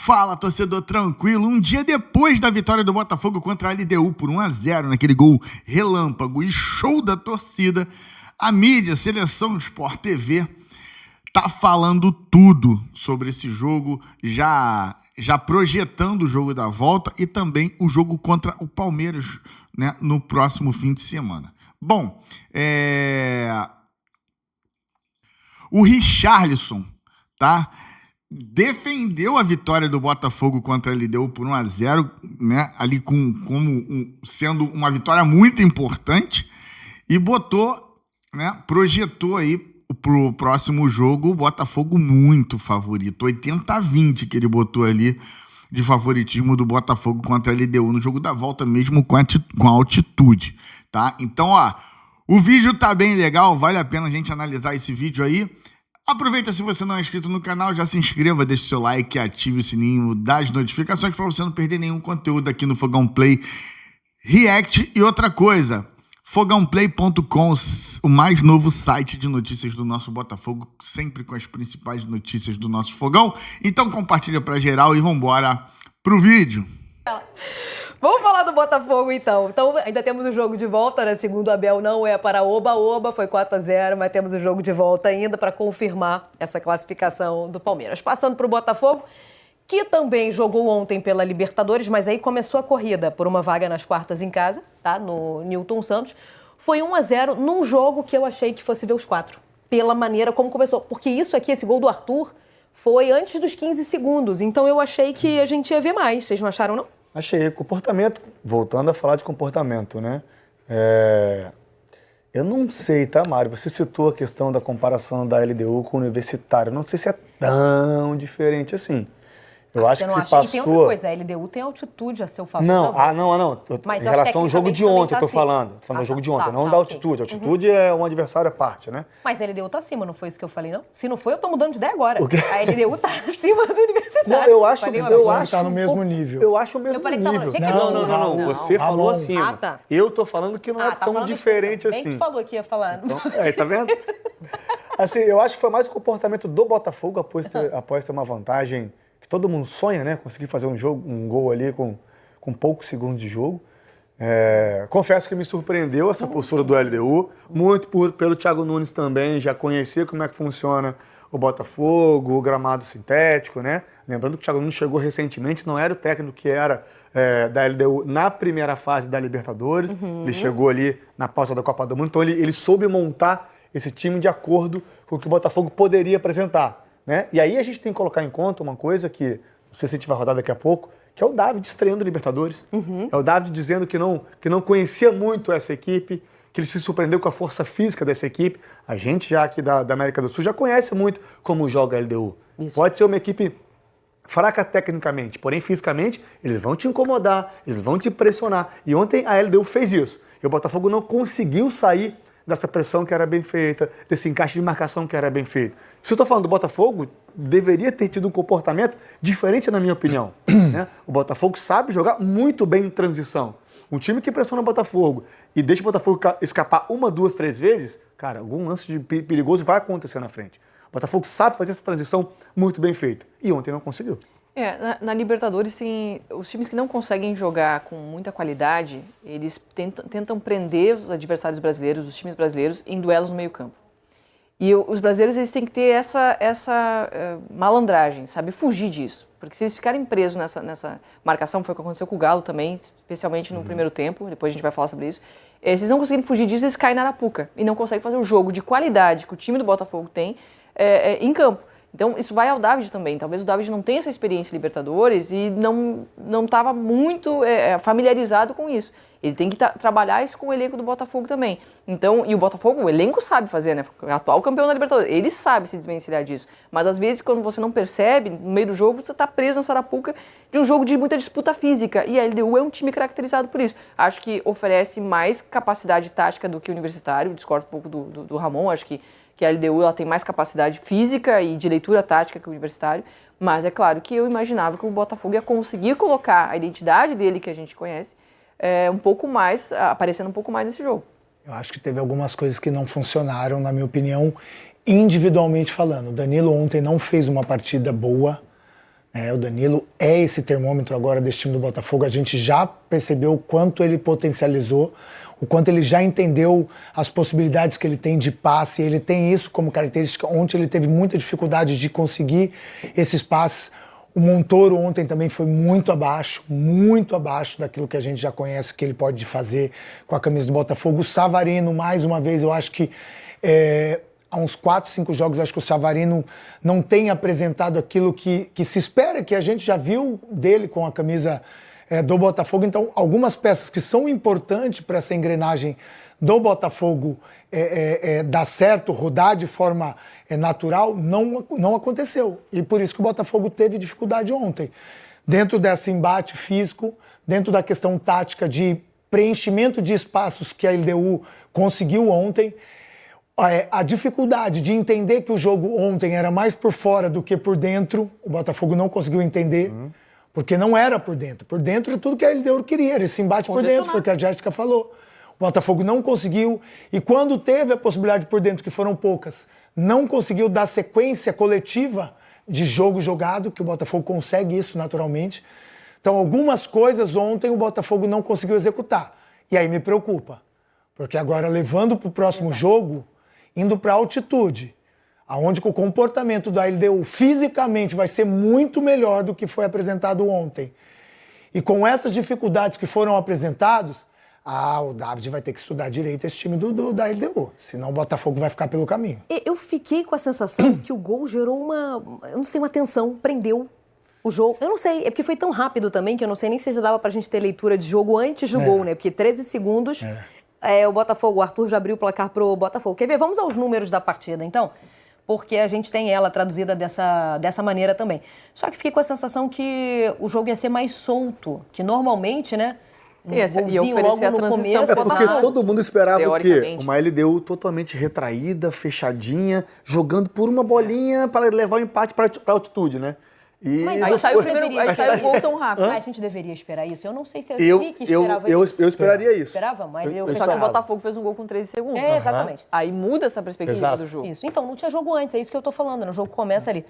Fala, torcedor tranquilo. Um dia depois da vitória do Botafogo contra a LDU por 1-0, naquele gol relâmpago e show da torcida, a mídia, Seleção Sport TV, tá falando tudo sobre esse jogo, já projetando o jogo da volta e também o jogo contra o Palmeiras, né, no próximo fim de semana. Bom, o Richarlison, tá? Defendeu a vitória do Botafogo contra a LDU por 1-0, né, ali sendo uma vitória muito importante, e projetou aí pro próximo jogo o Botafogo muito favorito, 80-20 que ele botou ali de favoritismo do Botafogo contra a LDU no jogo da volta, mesmo com a altitude, tá? Então, o vídeo tá bem legal, vale a pena a gente analisar esse vídeo aí. Aproveita, se você não é inscrito no canal, já se inscreva, deixe seu like, ative o sininho das notificações para você não perder nenhum conteúdo aqui no Fogão Play React. E outra coisa, fogãoplay.com, o mais novo site de notícias do nosso Botafogo, sempre com as principais notícias do nosso Fogão. Então compartilha para geral e vambora pro vídeo. Vamos falar do Botafogo, então. Então, ainda temos o jogo de volta, né? Segundo o Abel, não é para oba-oba, foi 4-0, mas temos o jogo de volta ainda para confirmar essa classificação do Palmeiras. Passando para o Botafogo, que também jogou ontem pela Libertadores, mas aí começou a corrida por uma vaga nas quartas em casa, tá? No Newton Santos. Foi 1-0 num jogo que eu achei que fosse ver os quatro, pela maneira como começou. Porque isso aqui, esse gol do Arthur, foi antes dos 15 segundos. Então eu achei que a gente ia ver mais. Vocês não acharam, não? Achei. Comportamento, voltando a falar de comportamento, né? Eu não sei, tá, Mário? Você citou a questão da comparação da LDU com o Universitário. Não sei se é tão diferente assim. Eu acho que se passou... E tem outra coisa, a LDU tem altitude a seu favor. Não, não. Mas em relação ao jogo de ontem, eu tô falando. Tô falando do jogo de ontem, não da altitude. A altitude é um adversário à parte, né? Mas a LDU tá acima, não foi isso que eu falei, não? Se não foi, eu tô mudando de ideia agora. A LDU tá acima do Universitário. Não, eu acho que tá no mesmo nível. Eu acho o mesmo nível. Não. Você falou acima. Ah, tá. Eu tô falando que não é tão diferente assim. Quem que falou que ia falar? Então, tá vendo? Assim, eu acho que foi mais o comportamento do Botafogo após ter uma vantagem que todo mundo sonha, né? Conseguir fazer um gol ali com poucos segundos de jogo. Confesso que me surpreendeu essa postura do LDU, muito pelo Thiago Nunes também, já conhecia como é que funciona o Botafogo, o gramado sintético, né? Lembrando que o Thiago Nunes chegou recentemente, não era o técnico que era da LDU na primeira fase da Libertadores, ele chegou ali na pausa da Copa do Mundo, então ele soube montar esse time de acordo com o que o Botafogo poderia apresentar, né? E aí a gente tem que colocar em conta uma coisa que, não sei se a gente vai rodar daqui a pouco, que é o David estreando Libertadores. É o David dizendo que não conhecia muito essa equipe, que ele se surpreendeu com a força física dessa equipe. A gente já aqui da América do Sul já conhece muito como joga a LDU. Isso. Pode ser uma equipe fraca tecnicamente, porém fisicamente eles vão te incomodar, eles vão te pressionar. E ontem a LDU fez isso. E o Botafogo não conseguiu sair dessa pressão que era bem feita, desse encaixe de marcação que era bem feito. Se eu estou falando do Botafogo, deveria ter tido um comportamento diferente, na minha opinião. Né? O Botafogo sabe jogar muito bem em transição. Um time que pressiona o Botafogo e deixa o Botafogo escapar 1, 2, 3 vezes, cara, algum lance de perigoso vai acontecer na frente. O Botafogo sabe fazer essa transição muito bem feita. E ontem não conseguiu. Na Libertadores tem os times que não conseguem jogar com muita qualidade, eles tentam prender os adversários brasileiros, os times brasileiros, em duelos no meio campo. E os brasileiros eles têm que ter essa malandragem, sabe, fugir disso. Porque se eles ficarem presos nessa marcação, foi o que aconteceu com o Galo também, especialmente no primeiro tempo, depois a gente vai falar sobre isso, se eles não conseguirem fugir disso, eles caem na arapuca e não conseguem fazer o jogo de qualidade que o time do Botafogo tem em campo. Então, isso vai ao David também. Talvez o David não tenha essa experiência em Libertadores e não estava muito familiarizado com isso. Ele tem que trabalhar isso com o elenco do Botafogo também. Então, e o Botafogo, o elenco sabe fazer, né? O atual campeão da Libertadores. Ele sabe se desvencilhar disso. Mas, às vezes, quando você não percebe, no meio do jogo, você está preso na sarapuca de um jogo de muita disputa física. E a LDU é um time caracterizado por isso. Acho que oferece mais capacidade tática do que o Universitário. Discordo um pouco do Ramon. Acho que a LDU ela tem mais capacidade física e de leitura tática que o Universitário, mas é claro que eu imaginava que o Botafogo ia conseguir colocar a identidade dele, que a gente conhece, um pouco mais, aparecendo um pouco mais nesse jogo. Eu acho que teve algumas coisas que não funcionaram, na minha opinião, individualmente falando. O Danilo ontem não fez uma partida boa, O Danilo é esse termômetro agora desse time do Botafogo. A gente já percebeu o quanto ele potencializou, o quanto ele já entendeu as possibilidades que ele tem de passe. Ele tem isso como característica. Ontem ele teve muita dificuldade de conseguir esses passes. O Montoro ontem também foi muito abaixo daquilo que a gente já conhece que ele pode fazer com a camisa do Botafogo. O Savarino, mais uma vez, eu acho que há uns 4, 5 jogos, acho que o Savarino não tem apresentado aquilo que se espera, que a gente já viu dele com a camisa do Botafogo. Então, algumas peças que são importantes para essa engrenagem do Botafogo dar certo, rodar de forma natural, não aconteceu. E por isso que o Botafogo teve dificuldade ontem. Dentro desse embate físico, dentro da questão tática de preenchimento de espaços que a LDU conseguiu ontem, a dificuldade de entender que o jogo ontem era mais por fora do que por dentro, o Botafogo não conseguiu entender, porque não era por dentro. Por dentro é tudo que a LDU queria, era esse embate por dentro, foi o que a Jéssica falou. O Botafogo não conseguiu, e quando teve a possibilidade por dentro, que foram poucas, não conseguiu dar sequência coletiva de jogo jogado, que o Botafogo consegue isso naturalmente. Então, algumas coisas ontem o Botafogo não conseguiu executar. E aí me preocupa, porque agora levando para o próximo jogo, indo para altitude, aonde o comportamento da LDU fisicamente vai ser muito melhor do que foi apresentado ontem. E com essas dificuldades que foram apresentadas, o David vai ter que estudar direito esse time da LDU, senão o Botafogo vai ficar pelo caminho. Eu fiquei com a sensação que o gol gerou uma tensão, prendeu o jogo. Eu não sei, é porque foi tão rápido também que eu não sei nem se já dava pra gente ter leitura de jogo antes do gol, né? Porque 13 segundos... o Arthur já abriu o placar pro Botafogo. Quer ver? Vamos aos números da partida, então, porque a gente tem ela traduzida dessa maneira também. Só que fiquei com a sensação que o jogo ia ser mais solto, que normalmente, né? E oferecer a transição. É porque todo mundo esperava o quê? Uma LDU totalmente retraída, fechadinha, jogando por uma bolinha para levar o empate para altitude, né? Mas aí sai o gol tão rápido. A gente deveria esperar isso? Eu não sei se eu vi que esperava isso. Eu esperaria isso. Esperava, mas Só que o Botafogo fez um gol com 13 segundos. Exatamente. Aí muda essa perspectiva do jogo. Isso. Então, não tinha jogo antes, é isso que eu tô falando. O jogo começa ali.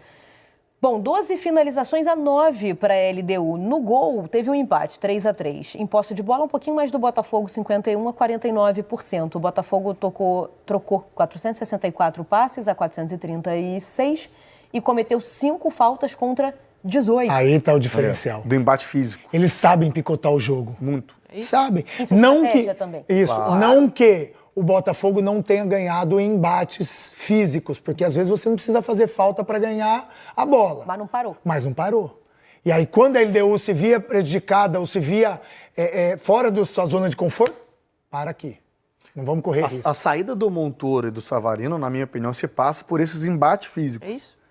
Bom, 12 finalizações a 9 para a LDU. No gol, teve um empate, 3-3. Em posse de bola, um pouquinho mais do Botafogo, 51% a 49%. O Botafogo trocou 464 passes a 436 e cometeu 5 faltas contra 18. Aí tá o diferencial. Do embate físico. Eles sabem picotar o jogo. Muito. Sabem. Isso é estratégia também. Isso. Claro. Não que o Botafogo não tenha ganhado em embates físicos, porque às vezes você não precisa fazer falta para ganhar a bola. Mas não parou. E aí, quando a LDU se via prejudicada ou se via fora da sua zona de conforto, para aqui. Não vamos correr risco. A saída do Montoro e do Savarino, na minha opinião, se passa por esses embates físicos. É isso?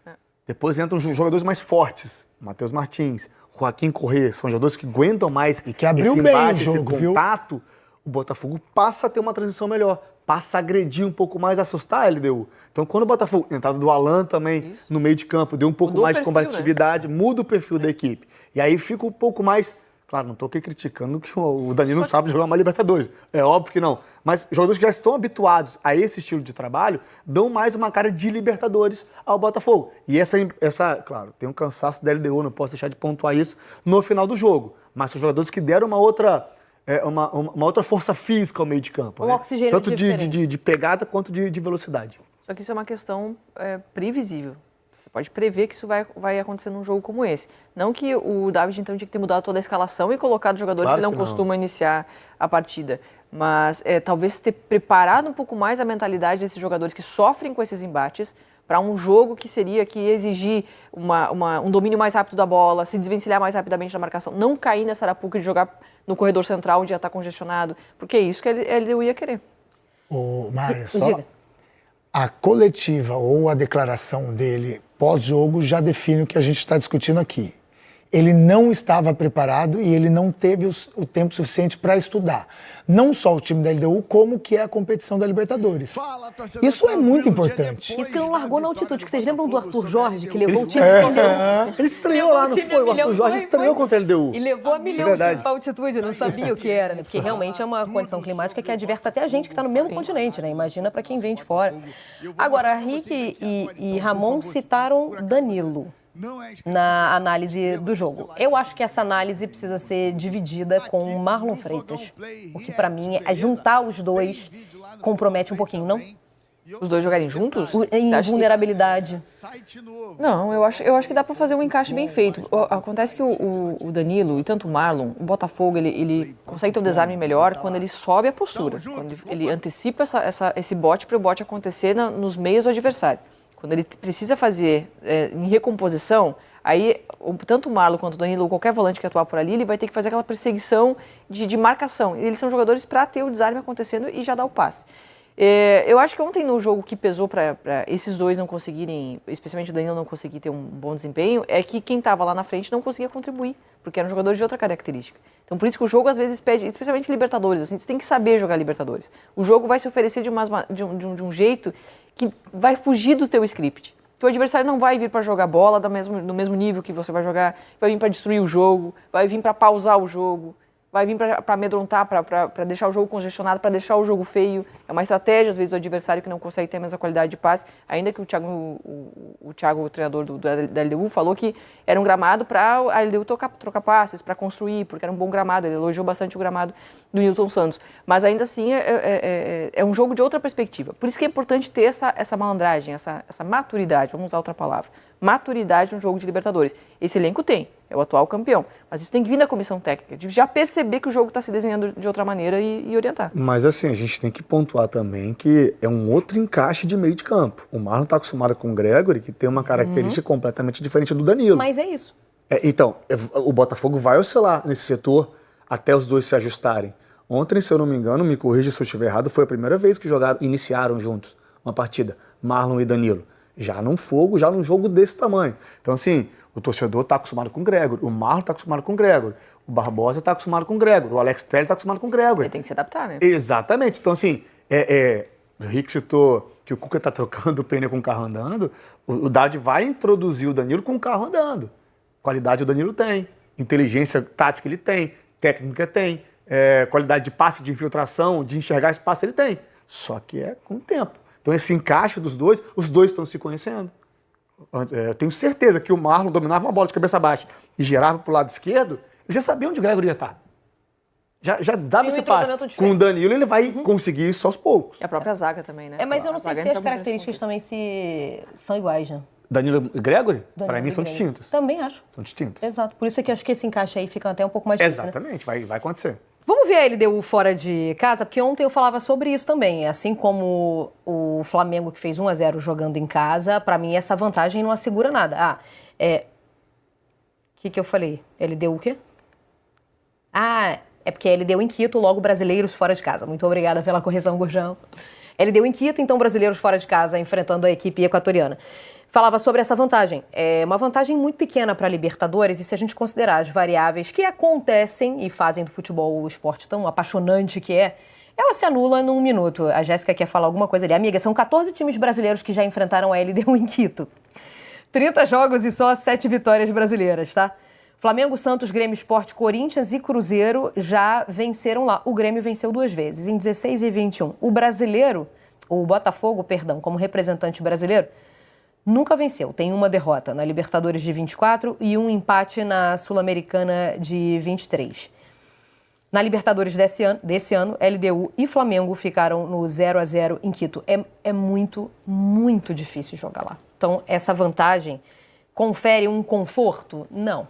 Depois entram os jogadores mais fortes. Matheus Martins, Joaquim Corrêa, são jogadores que aguentam mais e que abriu esse bem embate, o jogo, esse contato. Viu? O Botafogo passa a ter uma transição melhor, passa a agredir um pouco mais, assustar a LDU. Então, quando o Botafogo, entrada do Alan também no meio de campo, deu um pouco mais de combatividade, muda o perfil da equipe. E aí fica um pouco mais... Claro, não estou aqui criticando que o Danilo não sabe jogar uma Libertadores. É óbvio que não. Mas jogadores que já estão habituados a esse estilo de trabalho dão mais uma cara de Libertadores ao Botafogo. E claro, tem um cansaço da LDU, não posso deixar de pontuar isso no final do jogo. Mas são jogadores que deram uma outra força física ao meio de campo. Um oxigênio tanto de pegada quanto de velocidade. Só que isso é uma questão previsível. Você pode prever que isso vai acontecer num jogo como esse. Não que o David, então, tinha que ter mudado toda a escalação e colocado jogadores que não costumam iniciar a partida. Mas talvez ter preparado um pouco mais a mentalidade desses jogadores que sofrem com esses embates para um jogo que ia exigir um domínio mais rápido da bola, se desvencilhar mais rapidamente da marcação, não cair nessa arapuca de jogar no corredor central onde já está congestionado, porque é isso que ele ia querer. Mário, só a coletiva ou a declaração dele pós-jogo já define o que a gente está discutindo aqui. Ele não estava preparado e ele não teve o tempo suficiente para estudar. Não só o time da LDU, como que é a competição da Libertadores. Isso é muito importante. Isso que não largou na altitude. Vocês lembram do Arthur Jorge, que levou o time Ele estreou lá, não foi? O Arthur Jorge estreou contra a LDU. E levou a milhão de altitude, não sabia o que era, né? Porque realmente é uma condição climática que é adversa até a gente que está no mesmo continente, né? Imagina para quem vem de fora. Agora, Rick e Ramon citaram Danilo. na análise do jogo. Eu acho que essa análise precisa ser dividida com o Marlon Freitas, o que para mim é juntar os dois compromete um pouquinho, não? Os dois jogarem juntos? Em vulnerabilidade. Não, eu acho que dá para fazer um encaixe bem feito. Acontece que o Danilo e tanto o Marlon, o Botafogo, ele consegue ter um desarme melhor quando ele sobe a postura, quando ele antecipa esse bote para o bote acontecer nos meios do adversário. Quando ele precisa fazer em recomposição, aí tanto o Marlon quanto o Danilo, ou qualquer volante que atuar por ali, ele vai ter que fazer aquela perseguição de marcação. E eles são jogadores para ter o desarme acontecendo e já dar o passe. Eu acho que ontem no jogo que pesou para esses dois não conseguirem, especialmente o Danilo não conseguir ter um bom desempenho, é que quem estava lá na frente não conseguia contribuir, porque eram jogadores de outra característica. Então por isso que o jogo às vezes pede, especialmente Libertadores, assim, você tem que saber jogar Libertadores. O jogo vai se oferecer de um jeito que vai fugir do teu script. Que o adversário não vai vir para jogar bola no mesmo nível que você vai jogar, vai vir para destruir o jogo, vai vir para pausar o jogo, vai vir para amedrontar, para deixar o jogo congestionado, para deixar o jogo feio. É uma estratégia, às vezes, do adversário que não consegue ter a mesma qualidade de passe. Ainda que o Thiago, o treinador da LDU, falou que era um gramado para a LDU trocar passes, para construir, porque era um bom gramado. Ele elogiou bastante o gramado do Nilton Santos. Mas ainda assim, é um jogo de outra perspectiva. Por isso que é importante ter essa malandragem, essa maturidade, vamos usar outra palavra. Maturidade no jogo de Libertadores. Esse elenco tem, é o atual campeão. Mas isso tem que vir da comissão técnica, de já perceber que o jogo está se desenhando de outra maneira e orientar. Mas assim, a gente tem que pontuar também que é um outro encaixe de meio de campo. O Marlon está acostumado com o Gregory, que tem uma característica completamente diferente do Danilo. Mas é isso. Então, o Botafogo vai oscilar nesse setor até os dois se ajustarem. Ontem, se eu não me engano, me corrija se eu estiver errado, foi a primeira vez que iniciaram juntos uma partida, Marlon e Danilo. Já num jogo desse tamanho. Então, assim, o torcedor está acostumado com o Gregory, o Marlon está acostumado com o Gregory, o Barbosa está acostumado com o Gregory, o Alex Telles está acostumado com o Gregory. Ele tem que se adaptar, né? Exatamente. Então, assim, o Rick citou que o Cuca está trocando o pneu com o carro andando, o Dade vai introduzir o Danilo com o carro andando. Qualidade o Danilo tem, inteligência tática ele tem, técnica tem, qualidade de passe, de infiltração, de enxergar espaço ele tem. Só que é com o tempo. Então, esse encaixe dos dois, os dois estão se conhecendo. Eu tenho certeza que o Marlon dominava uma bola de cabeça baixa e girava para o lado esquerdo, ele já sabia onde o Gregory ia estar. Já dava esse passe. Com o Danilo, ele vai conseguir isso aos poucos. E a própria zaga também, né? Mas eu não sei se as características também são iguais, né? Danilo e Gregory, para mim, são distintas. Também acho. São distintas. Exato. Por isso é que eu acho que esse encaixe aí fica até um pouco mais difícil. Exatamente, né? vai acontecer. Vamos ver a LDU fora de casa, porque ontem eu falava sobre isso também. Assim como o Flamengo que fez 1-0 jogando em casa, para mim essa vantagem não assegura nada. O que eu falei? LDU o quê? É porque a LDU em Quito, logo brasileiros fora de casa. Muito obrigada pela correção, Gurjão. LDU em Quito, então brasileiros fora de casa enfrentando a equipe equatoriana. Falava sobre essa vantagem. É uma vantagem muito pequena para a Libertadores, e se a gente considerar as variáveis que acontecem e fazem do futebol o esporte tão apaixonante que ela se anula num minuto. A Jéssica quer falar alguma coisa ali. Amiga, são 14 times brasileiros que já enfrentaram a LDU em Quito. 30 jogos e só 7 vitórias brasileiras, tá? Flamengo, Santos, Grêmio, Sport, Corinthians e Cruzeiro já venceram lá. O Grêmio venceu 2 vezes, em 16 e 21. O Botafogo, como representante brasileiro, nunca venceu. Tem uma derrota na Libertadores de 24 e um empate na Sul-Americana de 23. Na Libertadores desse ano, LDU e Flamengo ficaram no 0-0 em Quito. É muito, muito difícil jogar lá. Então, essa vantagem confere um conforto? Não.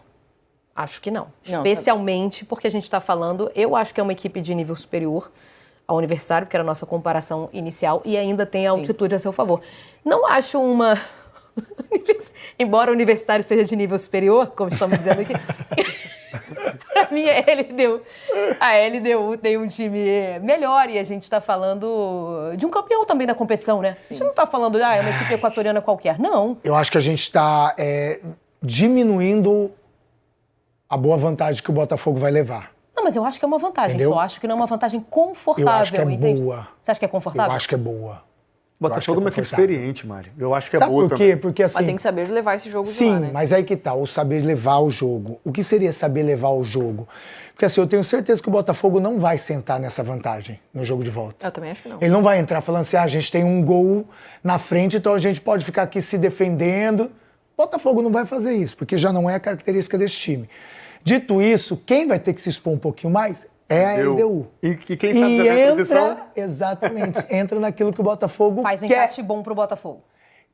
Acho que não. Especialmente porque a gente está falando, eu acho que é uma equipe de nível superior ao Universitário, que era a nossa comparação inicial, e ainda tem a altitude a seu favor. Não acho uma... Embora o Universitário seja de nível superior, como estamos dizendo aqui, para mim a LDU tem um time melhor, e a gente está falando de um campeão também da competição, né? Sim. A gente não está falando de uma equipe equatoriana qualquer, não. Eu acho que a gente está diminuindo a boa vantagem que o Botafogo vai levar. Não, mas eu acho que é uma vantagem. Entendeu? Só acho que não é uma vantagem confortável. Eu acho que é entende? boa. Você acha que é confortável? Eu acho que é boa. O Botafogo é uma equipe experiente, Mário. Eu acho que é Sabe boa por quê? também. Porque assim... Mas tem que saber levar esse jogo sim, de lá, né? mas aí que tá, o saber levar o jogo. O que seria saber levar o jogo? Porque assim, eu tenho certeza que o Botafogo não vai sentar nessa vantagem no jogo de volta. Eu também acho que não. Ele não vai entrar falando assim, a gente tem um gol na frente, então a gente pode ficar aqui se defendendo. Botafogo não vai fazer isso, porque já não é a característica desse time. Dito isso, quem vai ter que se expor um pouquinho mais é a LDU. E quem sabe jogar em transição? Exatamente, entra naquilo que o Botafogo Faz um quer. encaixe bom pro Botafogo.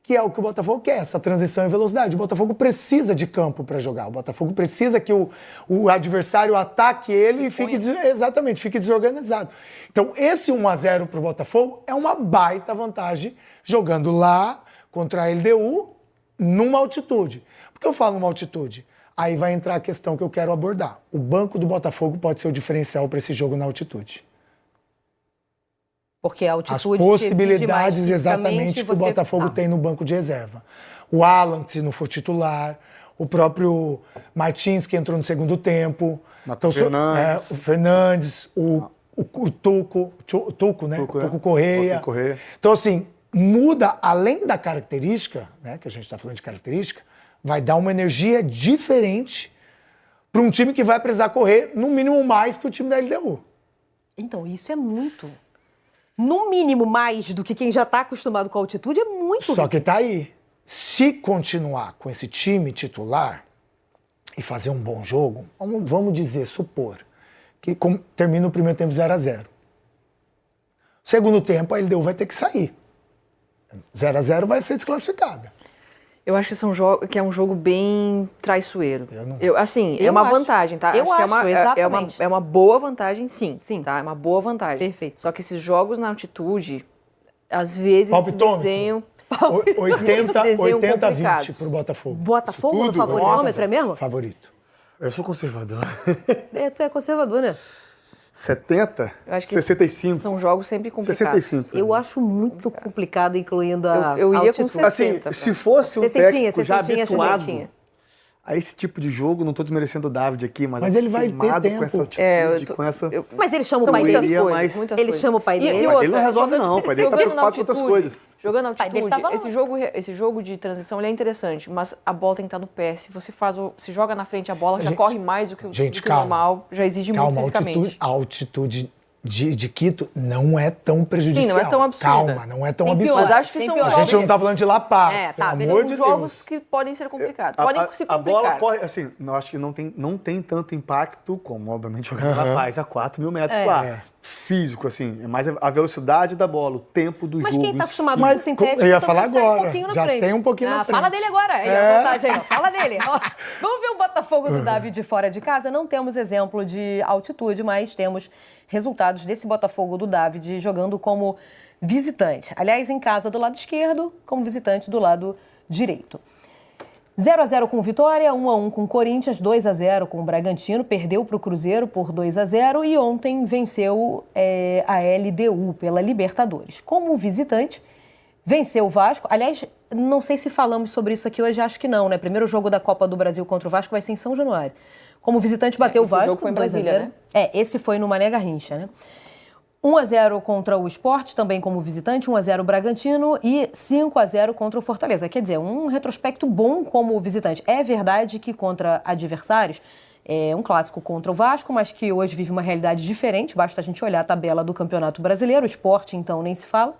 Que é o que o Botafogo quer, essa transição em velocidade. O Botafogo precisa de campo para jogar. O Botafogo precisa que o adversário ataque ele e fique desorganizado. Então, esse 1-0 para o Botafogo é uma baita vantagem jogando lá contra a LDU numa altitude. Por que eu falo numa altitude? Aí vai entrar a questão que eu quero abordar. O banco do Botafogo pode ser o diferencial para esse jogo na altitude. Porque a As altitude possibilidades exige mais exatamente que o fisicamente, Botafogo tem no banco de reserva. O Alan, se não for titular, o próprio Martins, que entrou no segundo tempo. Então, Fernandes. o Fernandes, o Tuco, né? Tuco Correia. Então, assim, muda, além da característica, né, que a gente está falando de característica, vai dar uma energia diferente para um time que vai precisar correr, no mínimo, mais que o time da LDU. Então, isso é muito. No mínimo, mais do que quem já está acostumado com a altitude, é muito. Só que tá aí. Se continuar com esse time titular e fazer um bom jogo, vamos dizer, supor, que termina o primeiro tempo 0-0. Segundo tempo, a LDU vai ter que sair. 0-0 vai ser desclassificada. Eu acho que é um jogo bem traiçoeiro. É Eu uma acho. vantagem, tá? Eu que acho, exatamente. é uma boa vantagem, sim. Sim. Tá? É uma boa vantagem. Perfeito. Só que esses jogos na altitude, às vezes, Palpitômetro. desenham... 80-20 pro Botafogo. Botafogo no favoritômetro, é mesmo? Favorito. Eu sou conservador. Tu é conservador, né? 70? Eu acho que 65. São jogos sempre complicados. 65. Eu acho muito complicado, incluindo a Eu ia com altitude. 60. Assim, se fosse um 60, técnico já 60, habituado 60. a esse tipo de jogo, não tô desmerecendo o David aqui, mas ele vai ter acostumado tempo. com essa altitude, com essa... Mas ele chama o São pai muitas dele. coisas, mas- muitas Ele coisas. chama o pai dele? O pai dele não resolve não, o pai dele tá jogando na preocupado com outras altitude, coisas. Jogando na pai dele altitude, tava lá. esse jogo de transição ele é interessante, mas a bola tem que estar no pé. Se você se joga na frente, a bola já corre mais do que o normal, já exige muito fisicamente. A altitude de Quito não é tão prejudicial. Sim, não é tão absurda. Calma, não é tão Tem absurda. pior. Mas acho que Tem são pior. A gente não tá jogos, falando de La Paz, tá, pelo amor de são jogos Deus. que podem ser complicados. Podem se A bola complicar. corre, assim, eu acho que não tem tanto impacto como, obviamente, jogar na paz a 4 mil metros lá. Físico, assim, é mais a velocidade da bola, o tempo do Mas jogo. quem tá acostumado Mas com o sintético eu ia também falar sai agora. um pouquinho na Já frente. tem um pouquinho na Fala frente. dele agora. Aí, a vantagem aí, ó. Fala dele. Ó. Vamos ver o Botafogo do David fora de casa? Não temos exemplo de altitude, mas temos resultados desse Botafogo do David jogando como visitante. Aliás, em casa do lado esquerdo, como visitante do lado direito. 0-0 com o Vitória, 1-1 com o Corinthians, 2-0 com o Bragantino, perdeu para o Cruzeiro por 2-0 e ontem venceu a LDU pela Libertadores. Como visitante, venceu o Vasco. Aliás, não sei se falamos sobre isso aqui hoje, acho que não, né? Primeiro jogo da Copa do Brasil contra o Vasco vai ser em São Januário. Como visitante, bateu o Esse Vasco. jogo foi em Brasília, 2-0. né? Esse foi no Mané Garrincha, né? 1-0 contra o Sport, também como visitante, 1-0 Bragantino e 5-0 contra o Fortaleza. Quer dizer, um retrospecto bom como visitante. É verdade que contra adversários, é um clássico contra o Vasco, mas que hoje vive uma realidade diferente, basta a gente olhar a tabela do Campeonato Brasileiro, o Sport então nem se fala.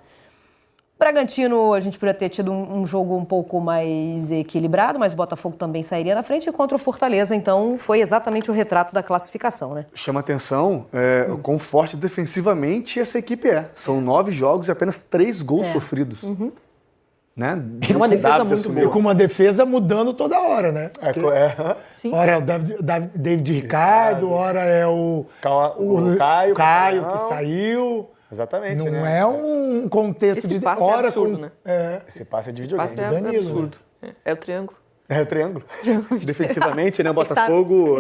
Bragantino, a gente poderia ter tido um jogo um pouco mais equilibrado, mas o Botafogo também sairia na frente. E contra o Fortaleza, então, foi exatamente o retrato da classificação, né? Chama atenção o quão forte defensivamente essa equipe é. São 9 jogos e apenas 3 gols sofridos. Né? É uma defesa muito E boa. com uma defesa mudando toda hora, né? Sim. Ora é o David Ricardo, ora é o Caio que saiu. Exatamente, Não né? é um contexto Esse de passe é hora absurdo, com... né? Esse passe é de videogame. Passe é Danilo, absurdo. É o triângulo. É o triângulo. Defensivamente, né? O Botafogo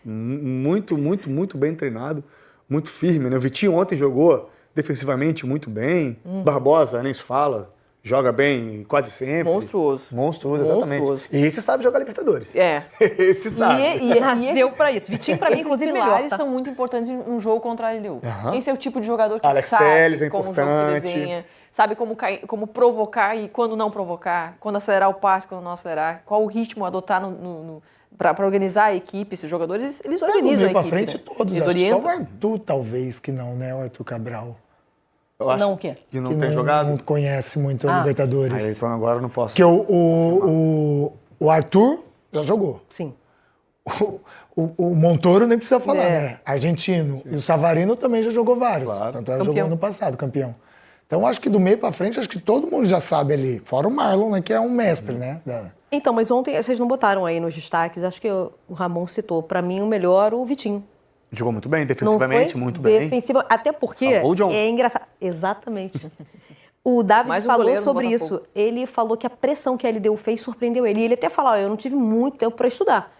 muito bem treinado, muito firme, né? O Vitinho ontem jogou defensivamente muito bem. Barbosa, nem se fala. Joga bem quase sempre. Monstruoso. Monstruoso, exatamente. Monstruoso. E esse sabe jogar Libertadores. É. Esse sabe. E Nasceu pra isso. Vitinho, pra mim, esses inclusive, melhor. pilares Tá? são muito importantes em um jogo contra a LDU. Esse é o tipo de jogador que Alex sabe Telles é como o jogo se importante. desenha, sabe como provocar e quando não provocar, quando acelerar o passe, quando não acelerar, qual o ritmo adotar para organizar a equipe. Esses jogadores, eles Do organizam meio a pra equipe. frente né? todos. Eles Acho que só o orientam. Arthur talvez que não, né? O Arthur Cabral. Eu acho Não o quê? que não Que tem jogado. não conhece muito a Libertadores. Aí, então agora eu não posso. Que o O Arthur já jogou. Sim. O Montoro nem precisa falar, né? Argentino. E o Savarino também já jogou vários. Claro. Tanto jogou ano passado, campeão. Então, acho que do meio pra frente, acho que todo mundo já sabe ali. Fora o Marlon, né? Que é um mestre, né? Então, mas ontem vocês não botaram aí nos destaques, acho que o Ramon citou, pra mim o melhor, o Vitinho. Jogou muito bem, Não defensivamente, foi? muito bem. Até porque Salvou o John. é engraçado. Exatamente. O David Mais um falou goleiro do sobre Botafogo. isso. Ele falou que a pressão que a LDU fez surpreendeu ele. E ele até falou, eu não tive muito tempo para estudar,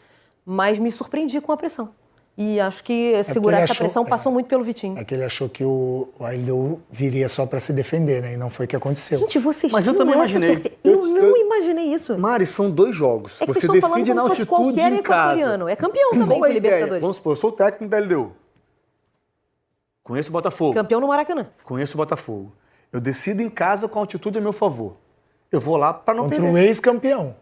mas me surpreendi com a pressão. E acho que segurar ele essa achou- pressão passou muito pelo Vitinho. É que ele achou que o LDU viria só pra se defender, né? E não foi o que aconteceu. Gente, vocês Mas eu tinham também essa imaginei. certeza? Eu não imaginei isso. Mari, são 2 jogos. É que Você vocês estão falando decide como na se fosse altitude qualquer em casa. equatoriano. É campeão também Qual de a ideia? Libertadores. Vamos supor, eu sou o técnico da LDU. Conheço o Botafogo. Campeão no Maracanã. Conheço o Botafogo. Eu decido em casa com a altitude a meu favor. Eu vou lá para não Contra perder. o ex-campeão.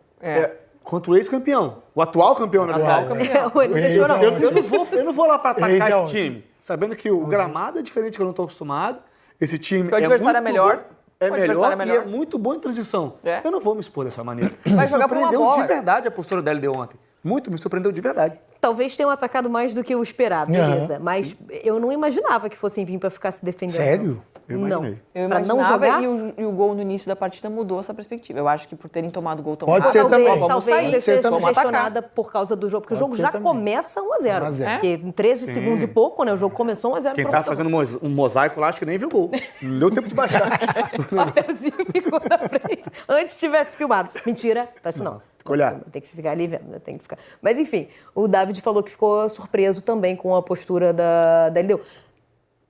Contra o ex-campeão. O atual campeão, na Atual verdade. campeão. Ele deixou na Eu, mão. eu não vou lá para atacar Esse é esse ótimo. time, sabendo que o gramado é diferente que eu não estou acostumado. Esse time Que o adversário é muito melhor. bom, é O adversário melhor é e é melhor. muito bom em transição. É. Eu não vou me expor dessa maneira. Vai jogar por uma surpreendeu bola. de verdade a postura da LDU ontem. Muito, me surpreendeu de verdade. Talvez tenham atacado mais do que o esperado, beleza. Mas eu não imaginava que fossem vir pra ficar se defendendo. Sério? Eu Não. imaginei. Eu Pra não imaginava jogar? e o gol no início da partida mudou essa perspectiva. Eu acho que por terem tomado gol tão Pode rápido, ser Talvez, também. vamos talvez sair, ele seja vamos atacar. sugestionada por causa do jogo, porque o Pode jogo ser já também. começa 1-0. 1-0. Porque em 13 segundos e pouco, né? O jogo começou 1-0 Quem pro tá Botafogo. fazendo um mosaico lá, acho que nem viu o gol. Não deu tempo de baixar. O papelzinho ficou na frente. Antes tivesse filmado. Mentira, faz isso não. Olhar. Tem que ficar ali vendo, né? Tem que ficar. Mas enfim, o David falou que ficou surpreso também com a postura da LDU.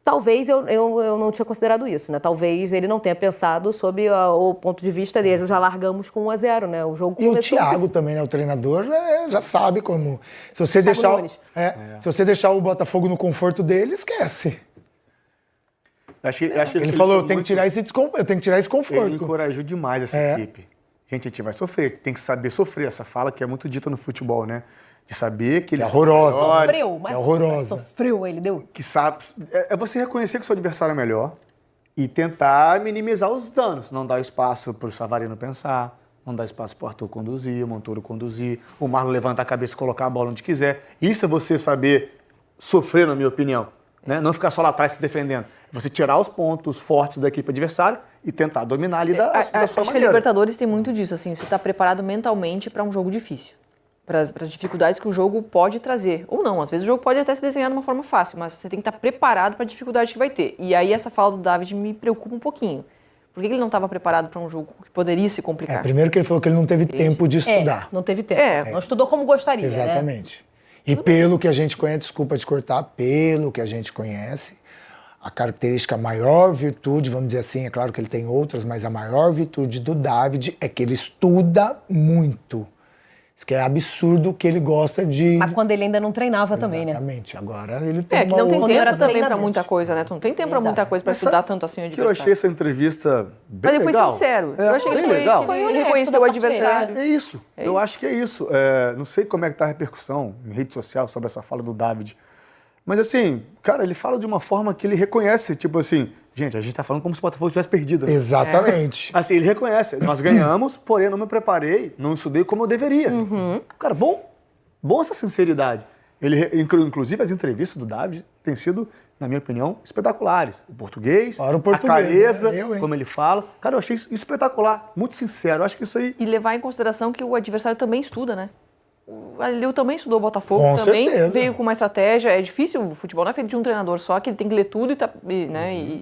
Talvez eu não tinha considerado isso, né? Talvez ele não tenha pensado sob o ponto de vista dele. Já largamos com 1-0, né? O jogo E o começou... Thiago também, né? O treinador já sabe como. Se você deixar, Nunes. se você deixar o Botafogo no conforto dele, esquece. Acho que Ele falou, eu foi tenho que tirar esse desconforto. Eu tenho que tirar esse Ele conforto. encorajou demais essa equipe. Gente, a gente vai sofrer. Tem que saber sofrer. Essa fala que é muito dita no futebol, né? De saber que ele É horrorosa. Sofreu, mas É horrorosa. sofreu ele, deu. que sabe. É você reconhecer que o seu adversário é melhor e tentar minimizar os danos. Não dar espaço para o Savarino pensar, não dar espaço para o Arthur conduzir, o Montoro conduzir, o Marlon levantar a cabeça e colocar a bola onde quiser. Isso é você saber sofrer, na minha opinião. Né? Não ficar só lá atrás se defendendo. Você tirar os pontos fortes da equipe adversária e tentar dominar ali da sua Acho que a maneira. Libertadores tem muito disso, assim, você está preparado mentalmente para um jogo difícil, para as dificuldades que o jogo pode trazer. Ou não, às vezes o jogo pode até se desenhar de uma forma fácil, mas você tem que estar preparado para a dificuldade que vai ter. E aí essa fala do David me preocupa um pouquinho. Por que ele não estava preparado para um jogo que poderia se complicar? Primeiro que ele falou que ele não teve tempo de estudar. Não teve tempo. É. Não estudou como gostaria, né? Exatamente. E pelo que a gente conhece, desculpa te cortar, pelo que a gente conhece, a característica, a maior virtude, vamos dizer assim, é claro que ele tem outras, mas a maior virtude do David é que ele estuda muito. Isso que é absurdo que ele gosta de... Mas quando ele ainda não treinava também, né? Exatamente. Agora ele tem Que uma não tem outra... Quando era tempo também para treinamento. muita coisa, né? Tu não tem tempo para Exato. muita coisa para estudar tanto assim o Que eu achei adversário. essa entrevista bem Mas ele foi legal. sincero. Eu achei que bem ele legal. Foi ele honesto reconheceu da o parte dele. adversário. É isso. Eu acho que é isso. Não sei como é que tá a repercussão em rede social sobre essa fala do David. Mas assim, cara, ele fala de uma forma que ele reconhece, tipo assim, gente, a gente tá falando como se o Botafogo tivesse perdido. Né? Exatamente. Assim, ele reconhece, nós ganhamos, porém eu não me preparei, não estudei como eu deveria. Cara, bom essa sinceridade. Inclusive as entrevistas do David têm sido, na minha opinião, espetaculares. O português, Fora o português, a clareza, né? como ele fala. Cara, eu achei isso espetacular, muito sincero. Eu acho que isso aí... E levar em consideração que o adversário também estuda, né? O Aleu também estudou o Botafogo, Com também certeza. veio com uma estratégia. É difícil, o futebol não é feito de um treinador só, que ele tem que ler tudo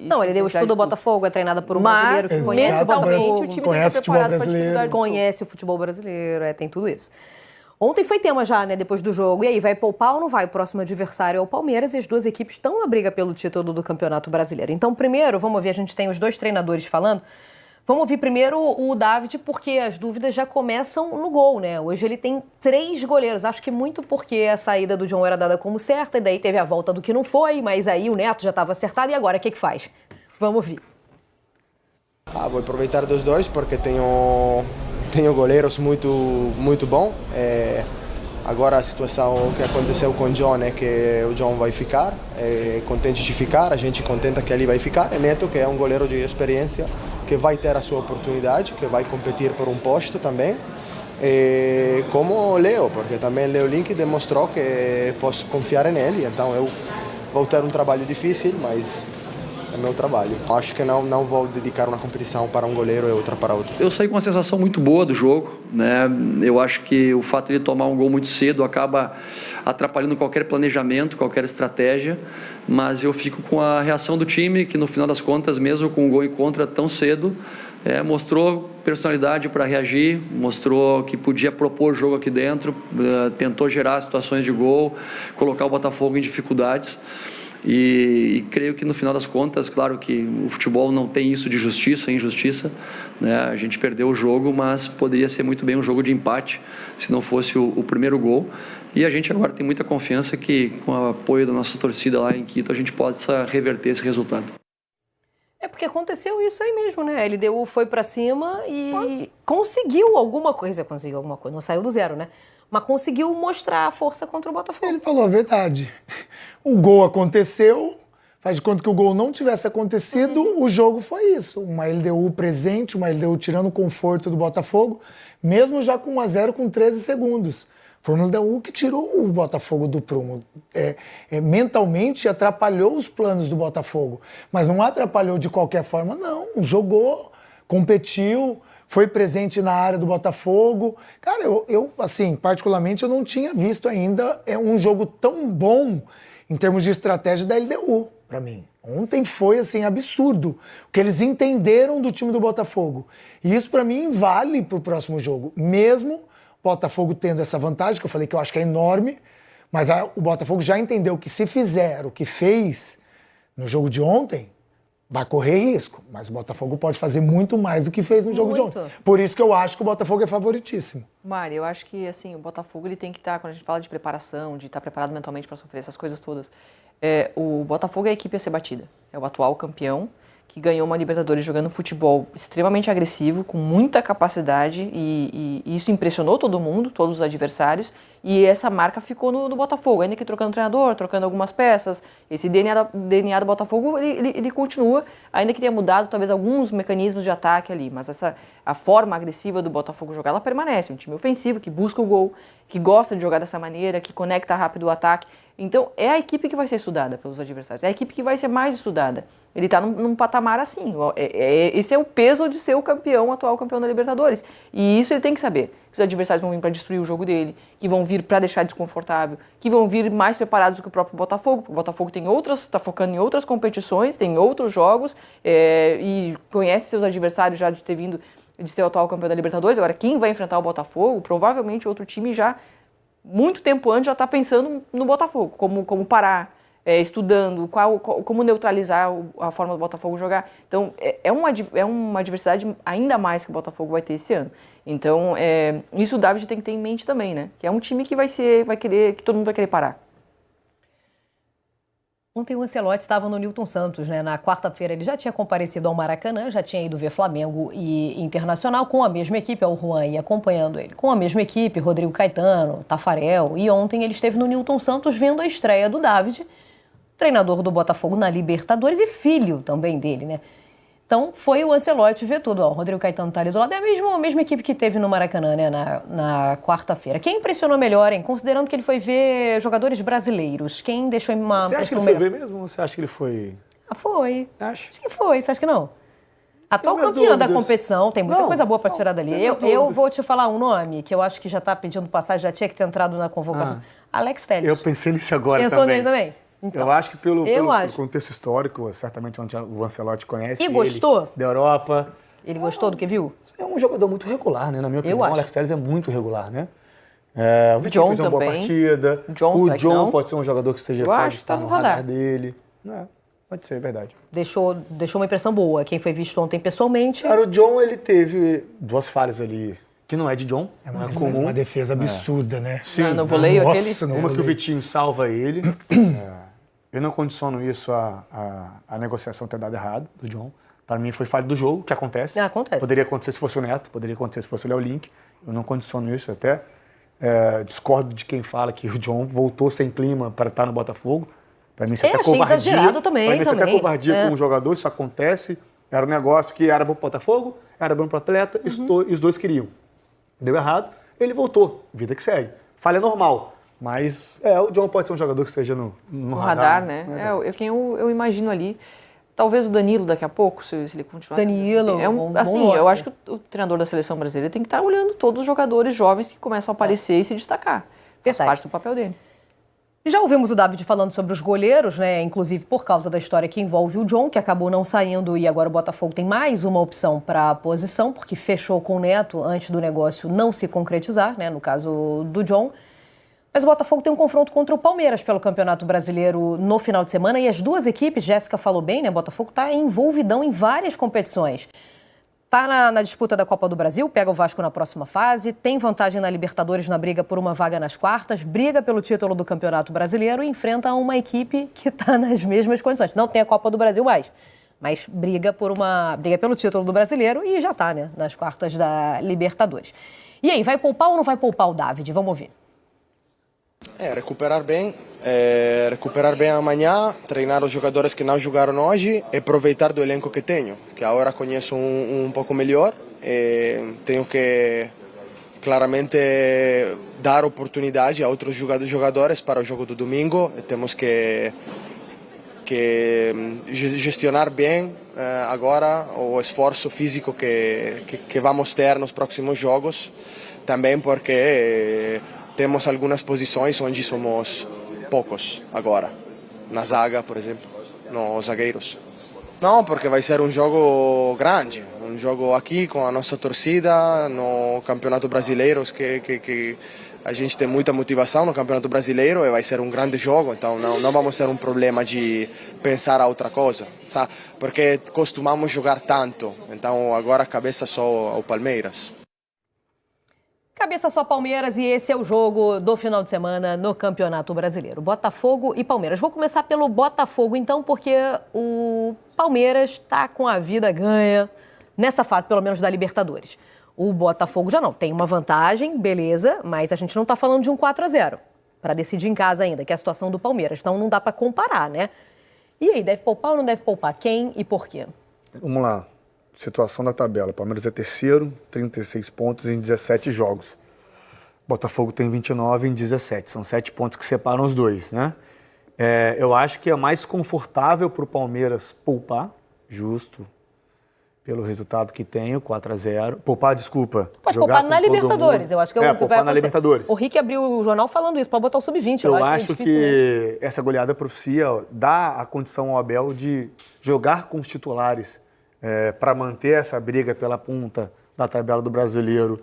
Não, ele deu estudo ao Botafogo, é treinada por um Mas, brasileiro que conhece o mentalmente, Botafogo. o time Conhece tem que o ser futebol preparado pra brasileiro. dificuldade. Conhece o futebol brasileiro, tem tudo isso. Ontem foi tema já, né, depois do jogo. E aí, vai poupar ou não vai? O próximo adversário é o Palmeiras e as duas equipes estão na briga pelo título do Campeonato Brasileiro. Então, primeiro, vamos ver, a gente tem os dois treinadores falando. Vamos ouvir primeiro o David, porque as dúvidas já começam no gol, né? Hoje ele tem 3 goleiros. Acho que muito porque a saída do John era dada como certa, e daí teve a volta do que não foi, mas aí o Neto já estava acertado, e agora o que faz? Vamos ouvir. Vou aproveitar dos dois porque tenho goleiros muito bom. Agora a situação que aconteceu com o John é que o John vai ficar, contente de ficar, a gente contenta que ele vai ficar. É Neto, que é um goleiro de experiência, que vai ter a sua oportunidade, que vai competir por um posto também. como o Leo, porque também Leo Link demonstrou que posso confiar nele, então eu vou ter um trabalho difícil, mas é meu trabalho. Acho que não vou dedicar uma competição para um goleiro e outra para outro. Eu saí com uma sensação muito boa do jogo, né? Eu acho que o fato de tomar um gol muito cedo acaba atrapalhando qualquer planejamento, qualquer estratégia, mas eu fico com a reação do time, que no final das contas, mesmo com o gol em contra tão cedo, mostrou personalidade para reagir, mostrou que podia propor jogo aqui dentro, tentou gerar situações de gol, colocar o Botafogo em dificuldades. E creio que no final das contas, claro que o futebol não tem isso de justiça e injustiça, né? A gente perdeu o jogo, mas poderia ser muito bem um jogo de empate se não fosse o primeiro gol. E a gente agora tem muita confiança que, com o apoio da nossa torcida lá em Quito, a gente possa reverter esse resultado. É porque aconteceu isso aí mesmo, né? A LDU foi pra cima e conseguiu alguma coisa, não saiu do zero, né? Mas conseguiu mostrar a força contra o Botafogo. Ele falou a verdade. O gol aconteceu, faz de conta que o gol não tivesse acontecido, o jogo foi isso. Uma LDU presente, uma LDU tirando o conforto do Botafogo, mesmo já com 1-0 com 13 segundos. Foi uma LDU que tirou o Botafogo do prumo. Mentalmente atrapalhou os planos do Botafogo, mas não atrapalhou de qualquer forma, não. Jogou, competiu, foi presente na área do Botafogo. Cara, eu assim, particularmente, eu não tinha visto ainda um jogo tão bom em termos de estratégia da LDU, para mim. Ontem foi, assim, absurdo o que eles entenderam do time do Botafogo. E isso, para mim, vale pro próximo jogo. Mesmo o Botafogo tendo essa vantagem, que eu falei que eu acho que é enorme, mas o Botafogo já entendeu que se fizer o que fez no jogo de ontem, vai correr risco, mas o Botafogo pode fazer muito mais do que fez no jogo de ontem. Por isso que eu acho que o Botafogo é favoritíssimo. Mari, eu acho que assim, o Botafogo ele tem que estar, quando a gente fala de preparação, de estar preparado mentalmente para sofrer essas coisas todas, o Botafogo é a equipe a ser batida. É o atual campeão, que ganhou uma Libertadores jogando futebol extremamente agressivo, com muita capacidade, e isso impressionou todo mundo, todos os adversários, e essa marca ficou no Botafogo, ainda que trocando treinador, trocando algumas peças. Esse DNA do Botafogo, ele continua, ainda que tenha mudado talvez alguns mecanismos de ataque ali, mas a forma agressiva do Botafogo jogar, ela permanece. Um time ofensivo, que busca o gol, que gosta de jogar dessa maneira, que conecta rápido o ataque. Então, é a equipe que vai ser estudada pelos adversários, é a equipe que vai ser mais estudada. Ele está num patamar assim, esse é o peso de ser o atual campeão da Libertadores. E isso ele tem que saber. Os adversários vão vir para destruir o jogo dele, que vão vir para deixar desconfortável, que vão vir mais preparados do que o próprio Botafogo. O Botafogo está focando em outras competições, tem outros jogos, e conhece seus adversários já de ter vindo de ser o atual campeão da Libertadores. Agora, quem vai enfrentar o Botafogo, provavelmente outro time já, muito tempo antes, já está pensando no Botafogo, como parar, estudando como neutralizar a forma do Botafogo jogar. Então, é uma diversidade ainda mais que o Botafogo vai ter esse ano. Então, isso o David tem que ter em mente também, né? Que é um time que que todo mundo vai querer parar. Ontem o Ancelotti estava no Newton Santos, né? Na quarta-feira ele já tinha comparecido ao Maracanã, já tinha ido ver Flamengo e Internacional com a mesma equipe, o Juan ia acompanhando ele, com a mesma equipe, Rodrigo Caetano, Tafarel, e ontem ele esteve no Newton Santos vendo a estreia do David, treinador do Botafogo na Libertadores e filho também dele, né? Então foi o Ancelotti ver tudo. O Rodrigo Caetano tá ali do lado, é a mesma equipe que teve no Maracanã, né, na quarta-feira. Quem impressionou melhor, hein? Considerando que ele foi ver jogadores brasileiros, quem deixou uma Você acha que ele foi ver mesmo ou você acha que ele foi... Foi. Acho que foi, você acha que não? Atual campeão da competição, tem muita coisa boa pra tirar dali. Eu vou te falar um nome que eu acho que já tá pedindo passagem, já tinha que ter entrado na convocação. Alex Telles. Eu pensei nisso agora também. Pensou nele também? Então, eu acho que pelo contexto histórico, certamente o Ancelotti conhece ele. E gostou? Da Europa. Ele gostou do que viu? É um jogador muito regular, né? Na minha opinião, o Alex Telles é muito regular, né? O Vitinho fez uma boa partida. O John pode ser um jogador que pode estar no radar dele. Pode ser, é verdade. Deixou uma impressão boa. Quem foi visto ontem pessoalmente... Cara, o John, ele teve duas falhas ali, que não é de John. Não é comum. Uma defesa absurda, né? Sim. No voleio, Uma que o Vitinho salva ele. Eu não condiciono isso a negociação ter dado errado do John. Para mim foi falha do jogo, que acontece. Acontece. Poderia acontecer se fosse o Neto, poderia acontecer se fosse o Léo Link. Eu não condiciono isso, até discordo de quem fala que o John voltou sem clima para estar no Botafogo. Para mim isso é até covardia. Exagerado também. Para mim isso é até covardia com o jogador, isso acontece. Era um negócio que era bom para o Botafogo, era bom para o atleta, e os dois queriam. Deu errado. Ele voltou, vida que segue. Falha normal, mas o John pode ser um jogador que esteja no radar, né? Quem eu imagino ali. Talvez o Danilo daqui a pouco, se ele continuar. Danilo, assim, eu acho que o treinador da seleção brasileira tem que estar olhando todos os jogadores jovens que começam a aparecer e se destacar. Faz parte do papel dele. Já ouvimos o David falando sobre os goleiros, né? Inclusive por causa da história que envolve o John, que acabou não saindo e agora o Botafogo tem mais uma opção para a posição, porque fechou com o Neto antes do negócio não se concretizar, né? No caso do John. Mas o Botafogo tem um confronto contra o Palmeiras pelo Campeonato Brasileiro no final de semana e as duas equipes, Jéssica falou bem, né? O Botafogo está envolvidão em várias competições. Está na disputa da Copa do Brasil, pega o Vasco na próxima fase, tem vantagem na Libertadores na briga por uma vaga nas quartas, briga pelo título do Campeonato Brasileiro e enfrenta uma equipe que está nas mesmas condições. Não tem a Copa do Brasil mais, mas briga pelo título do Brasileiro e já está, né, nas quartas da Libertadores. E aí, vai poupar ou não vai poupar o David? Vamos ouvir. Recuperar bem amanhã, treinar os jogadores que não jogaram hoje e aproveitar do elenco que tenho, que agora conheço um pouco melhor. Tenho que claramente dar oportunidade a outros jogadores para o jogo do domingo. Temos que gestionar bem agora o esforço físico que vamos ter nos próximos jogos, também porque temos algumas posições onde somos poucos agora. Na zaga, por exemplo, nos zagueiros. Não, porque vai ser um jogo grande, um jogo aqui com a nossa torcida, no Campeonato Brasileiro, que a gente tem muita motivação no Campeonato Brasileiro e vai ser um grande jogo, então não vamos ter um problema de pensar a outra coisa, sabe? Porque costumamos jogar tanto, então agora a cabeça só ao Palmeiras. Cabeça só Palmeiras e esse é o jogo do final de semana no Campeonato Brasileiro. Botafogo e Palmeiras. Vou começar pelo Botafogo então, porque o Palmeiras está com a vida ganha nessa fase, pelo menos da Libertadores. O Botafogo já não, tem uma vantagem, beleza, mas a gente não está falando de um 4-0 para decidir em casa ainda, que é a situação do Palmeiras. Então não dá para comparar, né? E aí, deve poupar ou não deve poupar? Quem e por quê? Vamos lá. Situação da tabela. Palmeiras é terceiro, 36 pontos em 17 jogos. Botafogo tem 29 em 17. São 7 pontos que separam os dois, né? Eu acho que é mais confortável para o Palmeiras poupar, justo, pelo resultado que tem, o 4-0. Poupar, desculpa. Pode poupar na Libertadores. Eu acho que é o que poupar vai na Libertadores. O Rick abriu o jornal falando isso, pode botar o sub-20. Eu acho que essa goleada propicia, dá a condição ao Abel de jogar com os titulares para manter essa briga pela ponta da tabela do Brasileiro.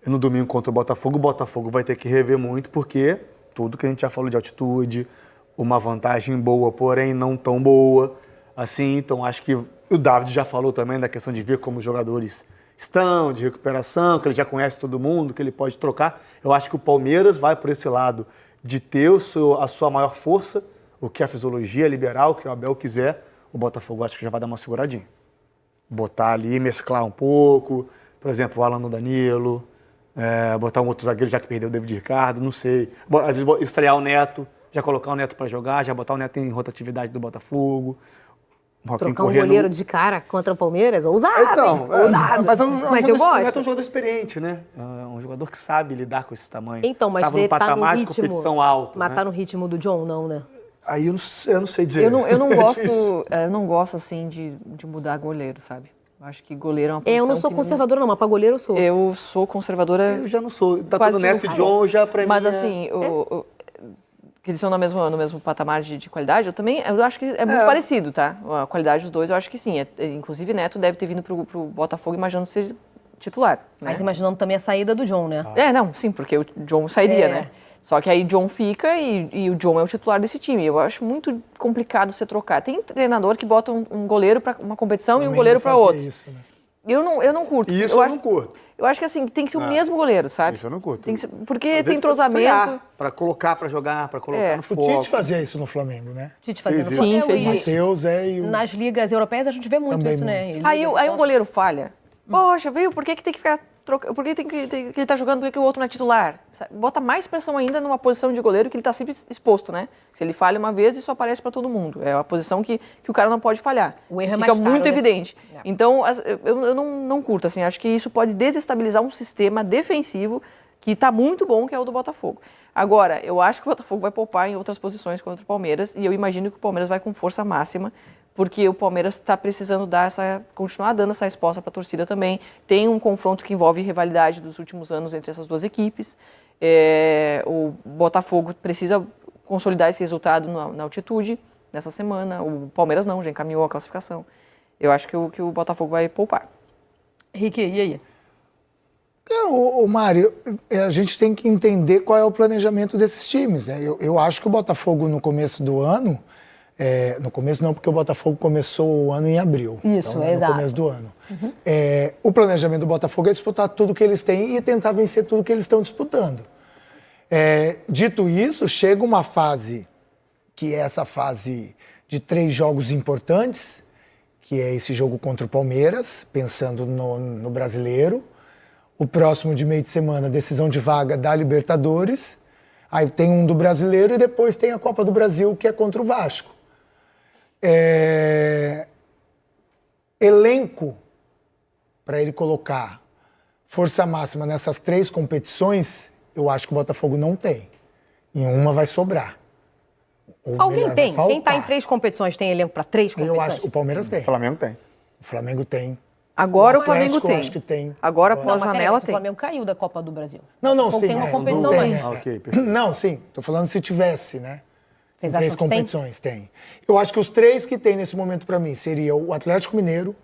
No domingo contra o Botafogo vai ter que rever muito, porque tudo que a gente já falou de altitude, uma vantagem boa, porém não tão boa, assim, então acho que o David já falou também da questão de ver como os jogadores estão, de recuperação, que ele já conhece todo mundo, que ele pode trocar. Eu acho que o Palmeiras vai por esse lado de ter a sua maior força, o que a fisiologia liberal, o que o Abel quiser. O Botafogo acho que já vai dar uma seguradinha. Botar ali, mesclar um pouco, por exemplo, o Alan no Danilo, botar um outro zagueiro já que perdeu o David Ricardo, não sei. Às vezes estrear o Neto, já colocar o Neto para jogar, já botar o Neto em rotatividade do Botafogo. Trocar um goleiro de cara contra o Palmeiras, ousado. Então, ousado. Mas eu gosto. O Neto é um jogador experiente, né? É um jogador que sabe lidar com esse tamanho. Então, mas ele tá no ritmo, de competição alto. Mas né? tá no ritmo do John, não, né? Aí eu não sei dizer. Eu não gosto assim de mudar goleiro, sabe? Eu acho que goleiro é uma posição. Eu não sou conservadora, não, mas pra goleiro eu sou. Eu sou conservadora. Eu já não sou. Tá todo Neto e John já pra mim. Mas assim, que eles são no mesmo patamar de qualidade, eu acho que é muito parecido, tá? A qualidade dos dois, eu acho que sim. Inclusive, Neto deve ter vindo pro Botafogo imaginando ser titular. Né? Mas imaginando também a saída do John, né? Não, sim, porque o John sairia, né? Só que aí John fica e o John é o titular desse time. Eu acho muito complicado você trocar. Tem treinador que bota um goleiro para uma competição e um goleiro para outra. Isso, né? Eu não curto. Isso eu não curto. Eu acho que assim, tem que ser o mesmo goleiro, sabe? Isso eu não curto. Porque tem entrosamento. Para colocar, para jogar, para colocar no foco. O Tite fazia isso no Flamengo, né? Tite fazendo Sim, fez O Matheus e o... Nas ligas europeias a gente vê muito Também isso, né? Aí um goleiro falha. Poxa, viu? Por que tem que ficar trocando? Por que ele tá jogando, por que o outro não é titular? Bota mais pressão ainda numa posição de goleiro que ele tá sempre exposto, né? Se ele falha uma vez, isso aparece para todo mundo. É a posição que o cara não pode falhar. O erro é Fica mais caro, muito né? evidente. Então, eu não curto, assim, acho que isso pode desestabilizar um sistema defensivo que está muito bom, que é o do Botafogo. Agora, eu acho que o Botafogo vai poupar em outras posições contra o Palmeiras e eu imagino que o Palmeiras vai com força máxima, porque o Palmeiras está precisando continuar dando essa resposta para a torcida também. Tem um confronto que envolve rivalidade dos últimos anos entre essas duas equipes. O Botafogo precisa consolidar esse resultado na altitude nessa semana. O Palmeiras não, já encaminhou a classificação. Eu acho que o Botafogo vai poupar. Ricky, e aí? O Mário, a gente tem que entender qual é o planejamento desses times. Né? Eu acho que o Botafogo no começo do ano, no começo não, porque o Botafogo começou o ano em abril. Isso, então, exato. No começo do ano. O planejamento do Botafogo é disputar tudo que eles têm e tentar vencer tudo que eles estão disputando. Dito isso, chega uma fase, que é essa fase de 3 jogos importantes, que é esse jogo contra o Palmeiras, pensando no brasileiro. O próximo de meio de semana, decisão de vaga da Libertadores. Aí tem um do Brasileiro e depois tem a Copa do Brasil, que é contra o Vasco. Elenco, para ele colocar força máxima nessas 3 competições, eu acho que o Botafogo não tem. Em uma vai sobrar. Ou Alguém melhor, tem? vai Quem está em faltar. 3 competições tem elenco para 3 competições? Eu acho, o Palmeiras tem. O Flamengo tem. O Flamengo tem. Agora o Atlético, Flamengo tem. eu acho que tem. Agora, Não, após mas a peraí, janela, mas o tem. Flamengo caiu da Copa do Brasil. Não, Sim, sim. tem uma não competição tem, mais. Ok, perfeito. Não, sim. Tô falando se tivesse, né? Vocês Em 3 acham que tem? competições, tem. Eu acho que os 3 que tem nesse momento para mim seria o Atlético Mineiro,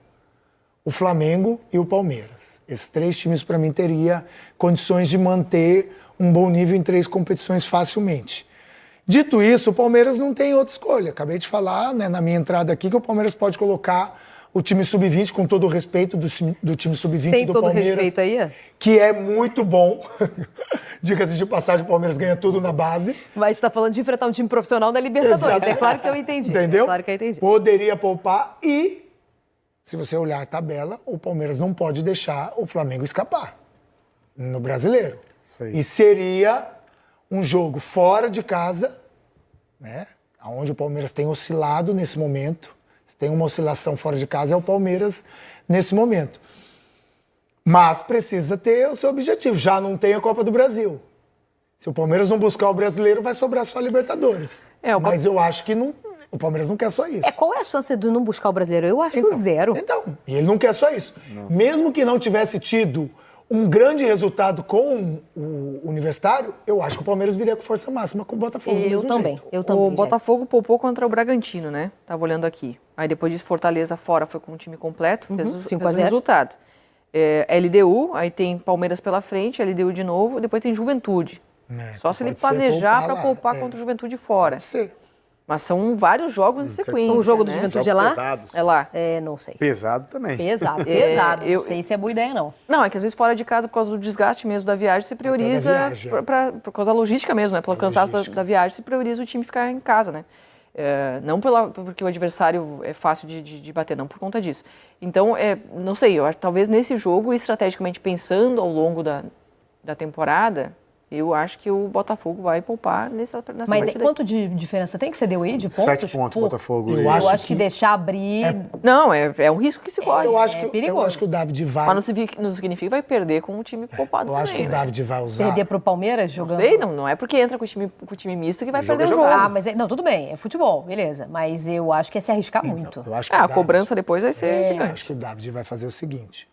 o Flamengo e o Palmeiras. Esses 3 times para mim teria condições de manter um bom nível em 3 competições facilmente. Dito isso, o Palmeiras não tem outra escolha. Acabei de falar, né, na minha entrada aqui, que o Palmeiras pode colocar o time sub-20, com todo o respeito do time sub-20 Sem do todo Palmeiras. respeito aí? Que é muito bom. Diga-se de passagem, o Palmeiras ganha tudo na base. Mas você está falando de enfrentar um time profissional da Libertadores. Exato. É claro que eu entendi. Entendeu? É claro que eu entendi. Poderia poupar e, se você olhar a tabela, o Palmeiras não pode deixar o Flamengo escapar no Brasileiro. Isso aí. E seria um jogo fora de casa, né? Onde o Palmeiras tem oscilado nesse momento. Se tem uma oscilação fora de casa, é o Palmeiras nesse momento. Mas precisa ter o seu objetivo. Já não tem a Copa do Brasil. Se o Palmeiras não buscar o Brasileiro, vai sobrar só a Libertadores. Mas eu acho que não, o Palmeiras não quer só isso. Qual é a chance de não buscar o brasileiro? Eu acho zero. Então, e ele não quer só isso. Mesmo que não tivesse tido um grande resultado com o Universitário, eu acho que o Palmeiras viria com força máxima com o Botafogo. Eu também. Eu também. O Botafogo poupou contra o Bragantino, né? Tava olhando aqui. Aí depois disso, Fortaleza fora foi com um time completo, fez o 5 a 0. resultado. LDU, aí tem Palmeiras pela frente, LDU de novo, depois tem Juventude. Só se ele pode ser planejar poupar para lá, poupar contra o Juventude fora. Pode ser. Mas são vários jogos em sequência. O jogo do né? Juventude é Jogos lá? pesados. É lá. Não sei. Pesado também. Pesado, pesado. eu- Não sei se é boa ideia, não. Não, é que às vezes fora de casa, por causa do desgaste mesmo da viagem, você prioriza, viagem, é. por causa da logística mesmo, né? Pelo cansaço da viagem, você prioriza o time ficar em casa, né? Não porque o adversário é fácil de bater, não por conta disso. Então, não sei, eu acho que talvez nesse jogo, estrategicamente pensando ao longo da temporada, eu acho que o Botafogo vai poupar nessa Mas partida. quanto de diferença tem que você deu aí de pontos? 7 pontos, Pô, Botafogo. eu e- Eu acho acho que que deixar abrir... Não, é um risco que se corre. Eu acho, que, eu perigoso. acho que o David vai. Mas não significa que vai perder com o time poupado Eu acho que também, o né? David vai usar. Perder pro Palmeiras jogando... Sei, não é porque entra com o time misto que vai Jogo perder é o jogo. jogado. Ah, mas... Não, tudo bem, é futebol, beleza. Mas eu acho que é se arriscar muito. Eu acho que A o David- cobrança depois vai ser Eu gigante. acho que o David vai fazer o seguinte,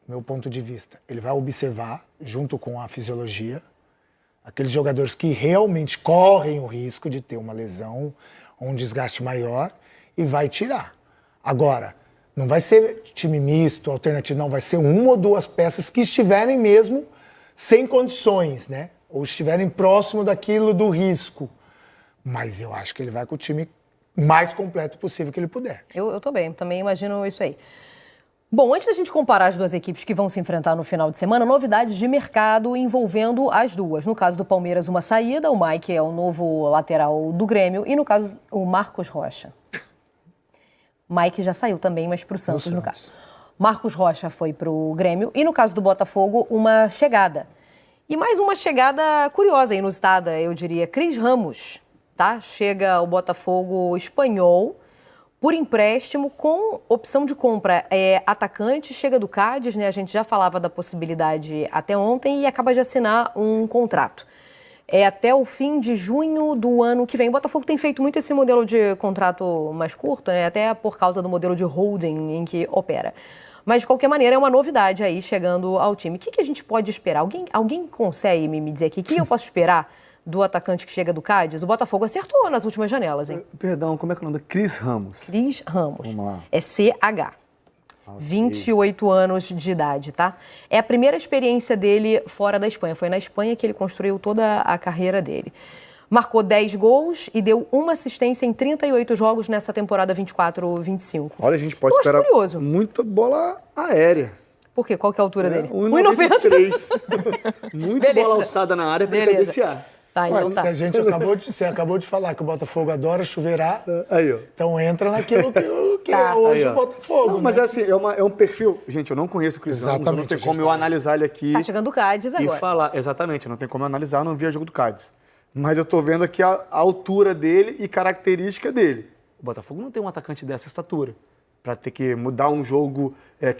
meu ponto de vista. Ele vai observar, junto com a fisiologia, aqueles jogadores que realmente correm o risco de ter uma lesão ou um desgaste maior e vai tirar. Agora, não vai ser time misto, alternativo, não. Vai ser 1 ou 2 peças que estiverem mesmo sem condições, né? Ou estiverem próximo daquilo do risco. Mas eu acho que ele vai com o time mais completo possível que ele puder. Eu tô bem, também imagino isso aí. Bom, antes da gente comparar as duas equipes que vão se enfrentar no final de semana, novidades de mercado envolvendo as duas. No caso do Palmeiras, uma saída, o Mike é o novo lateral do Grêmio, e no caso, o Marcos Rocha. Mike já saiu também, mas pro Santos, no caso. Marcos Rocha foi pro Grêmio, e no caso do Botafogo, uma chegada. E mais uma chegada curiosa, inusitada, eu diria, Cris Ramos, tá? Chega ao Botafogo espanhol, por empréstimo com opção de compra. Atacante, chega do Cádiz, né? A gente já falava da possibilidade até ontem e acaba de assinar um contrato. Até o fim de junho do ano que vem. O Botafogo tem feito muito esse modelo de contrato mais curto, né? Até por causa do modelo de holding em que opera. Mas, de qualquer maneira, é uma novidade aí chegando ao time. O que a gente pode esperar? Alguém consegue me dizer aqui? O que eu posso esperar do atacante que chega do Cádiz? O Botafogo acertou nas últimas janelas, hein? Perdão, como é que é o nome? Cris Ramos. Cris Ramos. Vamos lá. É CH. 28 anos de idade, tá? É a primeira experiência dele fora da Espanha. Foi na Espanha que ele construiu toda a carreira dele. Marcou 10 gols e deu uma assistência em 38 jogos nessa temporada 24-25. Olha, a gente pode esperar curioso. muita bola aérea. Por quê? Qual que é a altura dele? 1,93. Muito Beleza. bola alçada na área para Beleza. cabecear. Tá, então Ué, tá. Você acabou de falar que o Botafogo adora chuveirar, Aí, ó. então entra naquilo que Tá. é hoje Aí, ó. o Botafogo. Não, mas né? é assim, é um perfil... Gente, eu não conheço o Cris Ramos, eu não Exatamente, tenho a como gente eu tá- analisar ele aqui Tá chegando o Cádiz e agora. falar. Exatamente, não tem como eu analisar, eu não vi o jogo do Cádiz. Mas eu tô vendo aqui a altura dele e característica dele. O Botafogo não tem um atacante dessa estatura. Para ter que mudar um jogo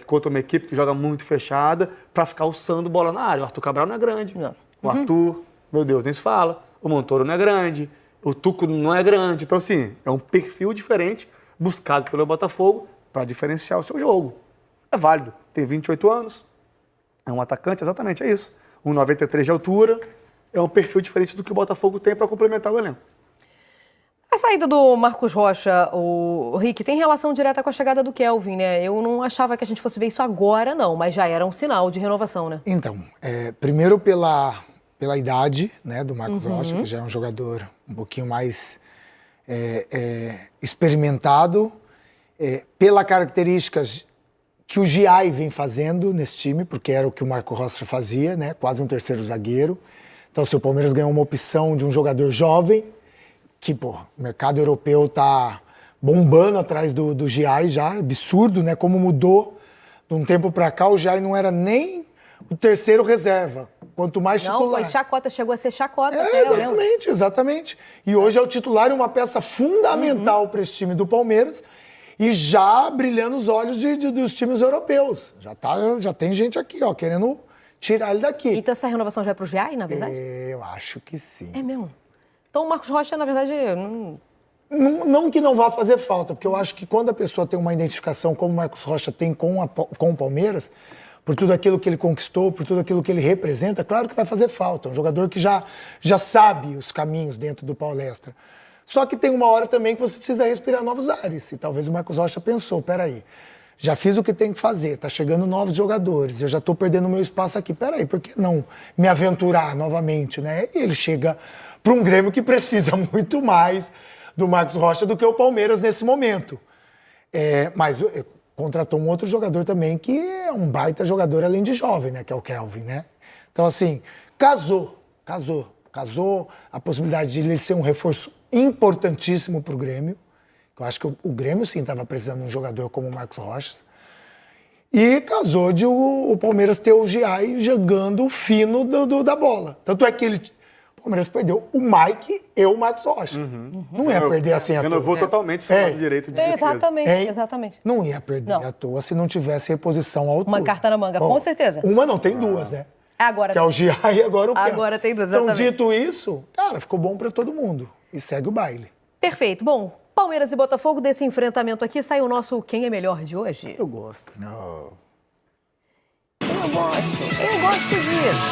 contra uma equipe que joga muito fechada, para ficar alçando bola na área. O Arthur Cabral não é grande. Não. O Arthur, meu Deus, nem se fala. O Montoro não é grande. O Tuco não é grande. Então, assim, é um perfil diferente buscado pelo Botafogo para diferenciar o seu jogo. É válido. Tem 28 anos. É um atacante, exatamente, é isso. 1,93 de altura. É um perfil diferente do que o Botafogo tem para complementar o elenco. A saída do Marcos Rocha, o Rick, tem relação direta com a chegada do Kelvin, né? Eu não achava que a gente fosse ver isso agora, não, mas já era um sinal de renovação, né? Então, primeiro pela idade, né, do Marcos Rocha, que já é um jogador um pouquinho mais experimentado, pela características que o Giai vem fazendo nesse time, porque era o que o Marcos Rocha fazia, né, quase um terceiro zagueiro. Então, se o Palmeiras ganhou uma opção de um jogador jovem, que, pô, o mercado europeu tá bombando atrás do Giai já, absurdo, né, como mudou de um tempo para cá, o Giai não era nem o terceiro reserva, quanto mais Não, titular. foi chacota, chegou a ser chacota até, eu lembro. Exatamente. E hoje é o titular e uma peça fundamental para esse time do Palmeiras e já brilhando os olhos dos times europeus. Já tem gente aqui, ó, querendo tirar ele daqui. Então essa renovação já é pro Giai, na verdade? Eu acho que sim. É mesmo. Então o Marcos Rocha, na verdade, Não que não vá fazer falta, porque eu acho que quando a pessoa tem uma identificação como o Marcos Rocha tem com o Palmeiras, por tudo aquilo que ele conquistou, por tudo aquilo que ele representa, claro que vai fazer falta. Um jogador que já sabe os caminhos dentro do Palestra. Só que tem uma hora também que você precisa respirar novos ares. E talvez o Marcos Rocha pensou, peraí, já fiz o que tem que fazer, tá chegando novos jogadores, eu já tô perdendo meu espaço aqui, peraí, por que não me aventurar novamente, né? E ele chega para um Grêmio que precisa muito mais do Marcos Rocha do que o Palmeiras nesse momento. Mas contratou um outro jogador também que é um baita jogador além de jovem, né? Que é o Kelvin, né? Então, assim, casou a possibilidade de ele ser um reforço importantíssimo para o Grêmio. Eu acho que o Grêmio, sim, estava precisando de um jogador como o Marcos Rocha. E casou de o Palmeiras ter o Giai jogando fino da bola. Tanto é que o Palmeiras perdeu o Mike e o Marcos Rocha. Não ia perder assim à toa. Renovou totalmente seu lado direito de defesa. Exatamente. Não ia perder Não. à toa se não tivesse reposição à altura. Uma carta na manga, com certeza. Uma não, tem duas, né? Agora Que é o Giai e agora o Kelvin. Agora tem duas, Então, exatamente. dito isso, cara, ficou bom pra todo mundo. E segue o baile. Perfeito. Bom, Palmeiras e Botafogo, desse enfrentamento aqui, sai o nosso Quem é Melhor de hoje. Eu gosto. Eu gosto disso.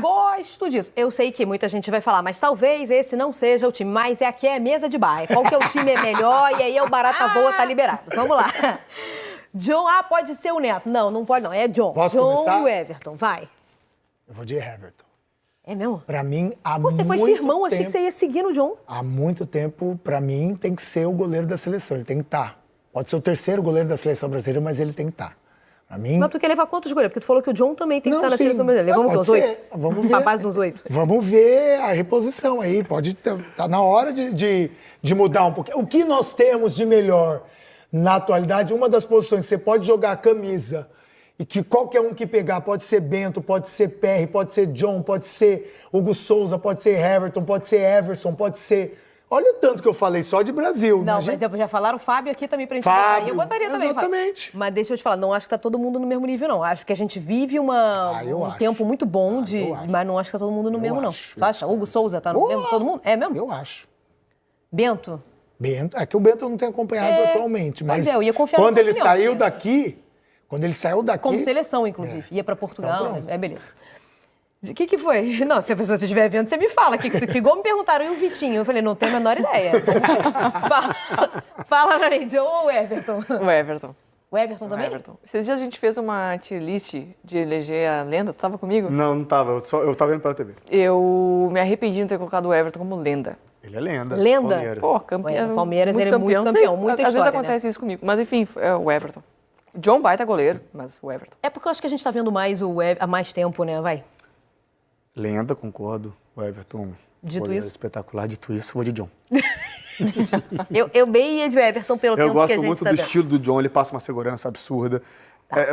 Gosto disso. Eu sei que muita gente vai falar, mas talvez esse não seja o time, mas aqui é mesa de bar. Qual que é o time é melhor e aí o barata voa, tá liberado. Vamos lá. John, pode ser o Neto. Não pode não, é John. Posso John começar? e o Everton, vai. Eu vou de Everton. É mesmo? Pra mim, há Você muito foi firmão, achei tempo, que você ia seguir no John. há muito tempo, pra mim, tem que ser o goleiro da seleção. Ele tem que estar. Pode ser o terceiro goleiro da seleção brasileira, mas ele tem que estar. Pra mim... Mas tu quer levar quantos goleiros? Porque tu falou que o John também tem que estar na sim. seleção brasileira. Levamos Pode uns 8? ser. Vamos ver. Uma base nos 8. Vamos ver a reposição aí. Pode tá na hora de mudar um pouquinho. O que nós temos de melhor na atualidade, uma das posições, você pode jogar a camisa e que qualquer um que pegar, pode ser Bento, pode ser Perry, pode ser John, pode ser Hugo Souza, pode ser Everton, pode ser Everson, pode ser... Olha o tanto que eu falei só de Brasil. Não, imagina. mas já falaram o Fábio aqui também pra gente Fábio, botar. Eu botaria também. exatamente. Fábio. Mas deixa eu te falar, não acho que tá todo mundo no mesmo nível, não. Acho que a gente vive um acho. tempo muito bom eu acho. mas não acho que tá todo mundo no mesmo, não. acho. Tu acha? Hugo Souza tá no mesmo? Todo mundo? É mesmo? Eu acho. Bento? Bento, é que o Bento eu não tenho acompanhado atualmente, mas eu ia confiar na quando tua ele opinião, saiu né? daqui, Como seleção, inclusive. Ia pra Portugal, Então, pronto. beleza. O que foi? Não, se você estiver vendo, você me fala. Que igual me perguntaram, e o Vitinho? Eu falei, não tenho a menor ideia. fala pra mim, John ou o Everton? O Everton. O Everton também? O Everton. Esses dias a gente fez uma tier list de eleger a lenda. Tu tava comigo? Não tava. Eu tava vendo pela TV. Eu me arrependi de não ter colocado o Everton como lenda. Ele é lenda. Lenda? Palmeiras. Pô, campeão. Ué, Palmeiras, muito ele é muito campeão, muita Às vezes história, acontece isso comigo. Mas enfim, é o Everton. John baita goleiro, mas o Everton. É porque eu acho que a gente tá vendo mais há mais tempo, né? Vai. Lenda, concordo. O Everton. Dito goleiro isso? espetacular. Dito isso, vou de John. Eu bem ia de Everton pelo Eu tempo que a gosto gente muito tá do vendo. estilo do John, ele passa uma segurança absurda.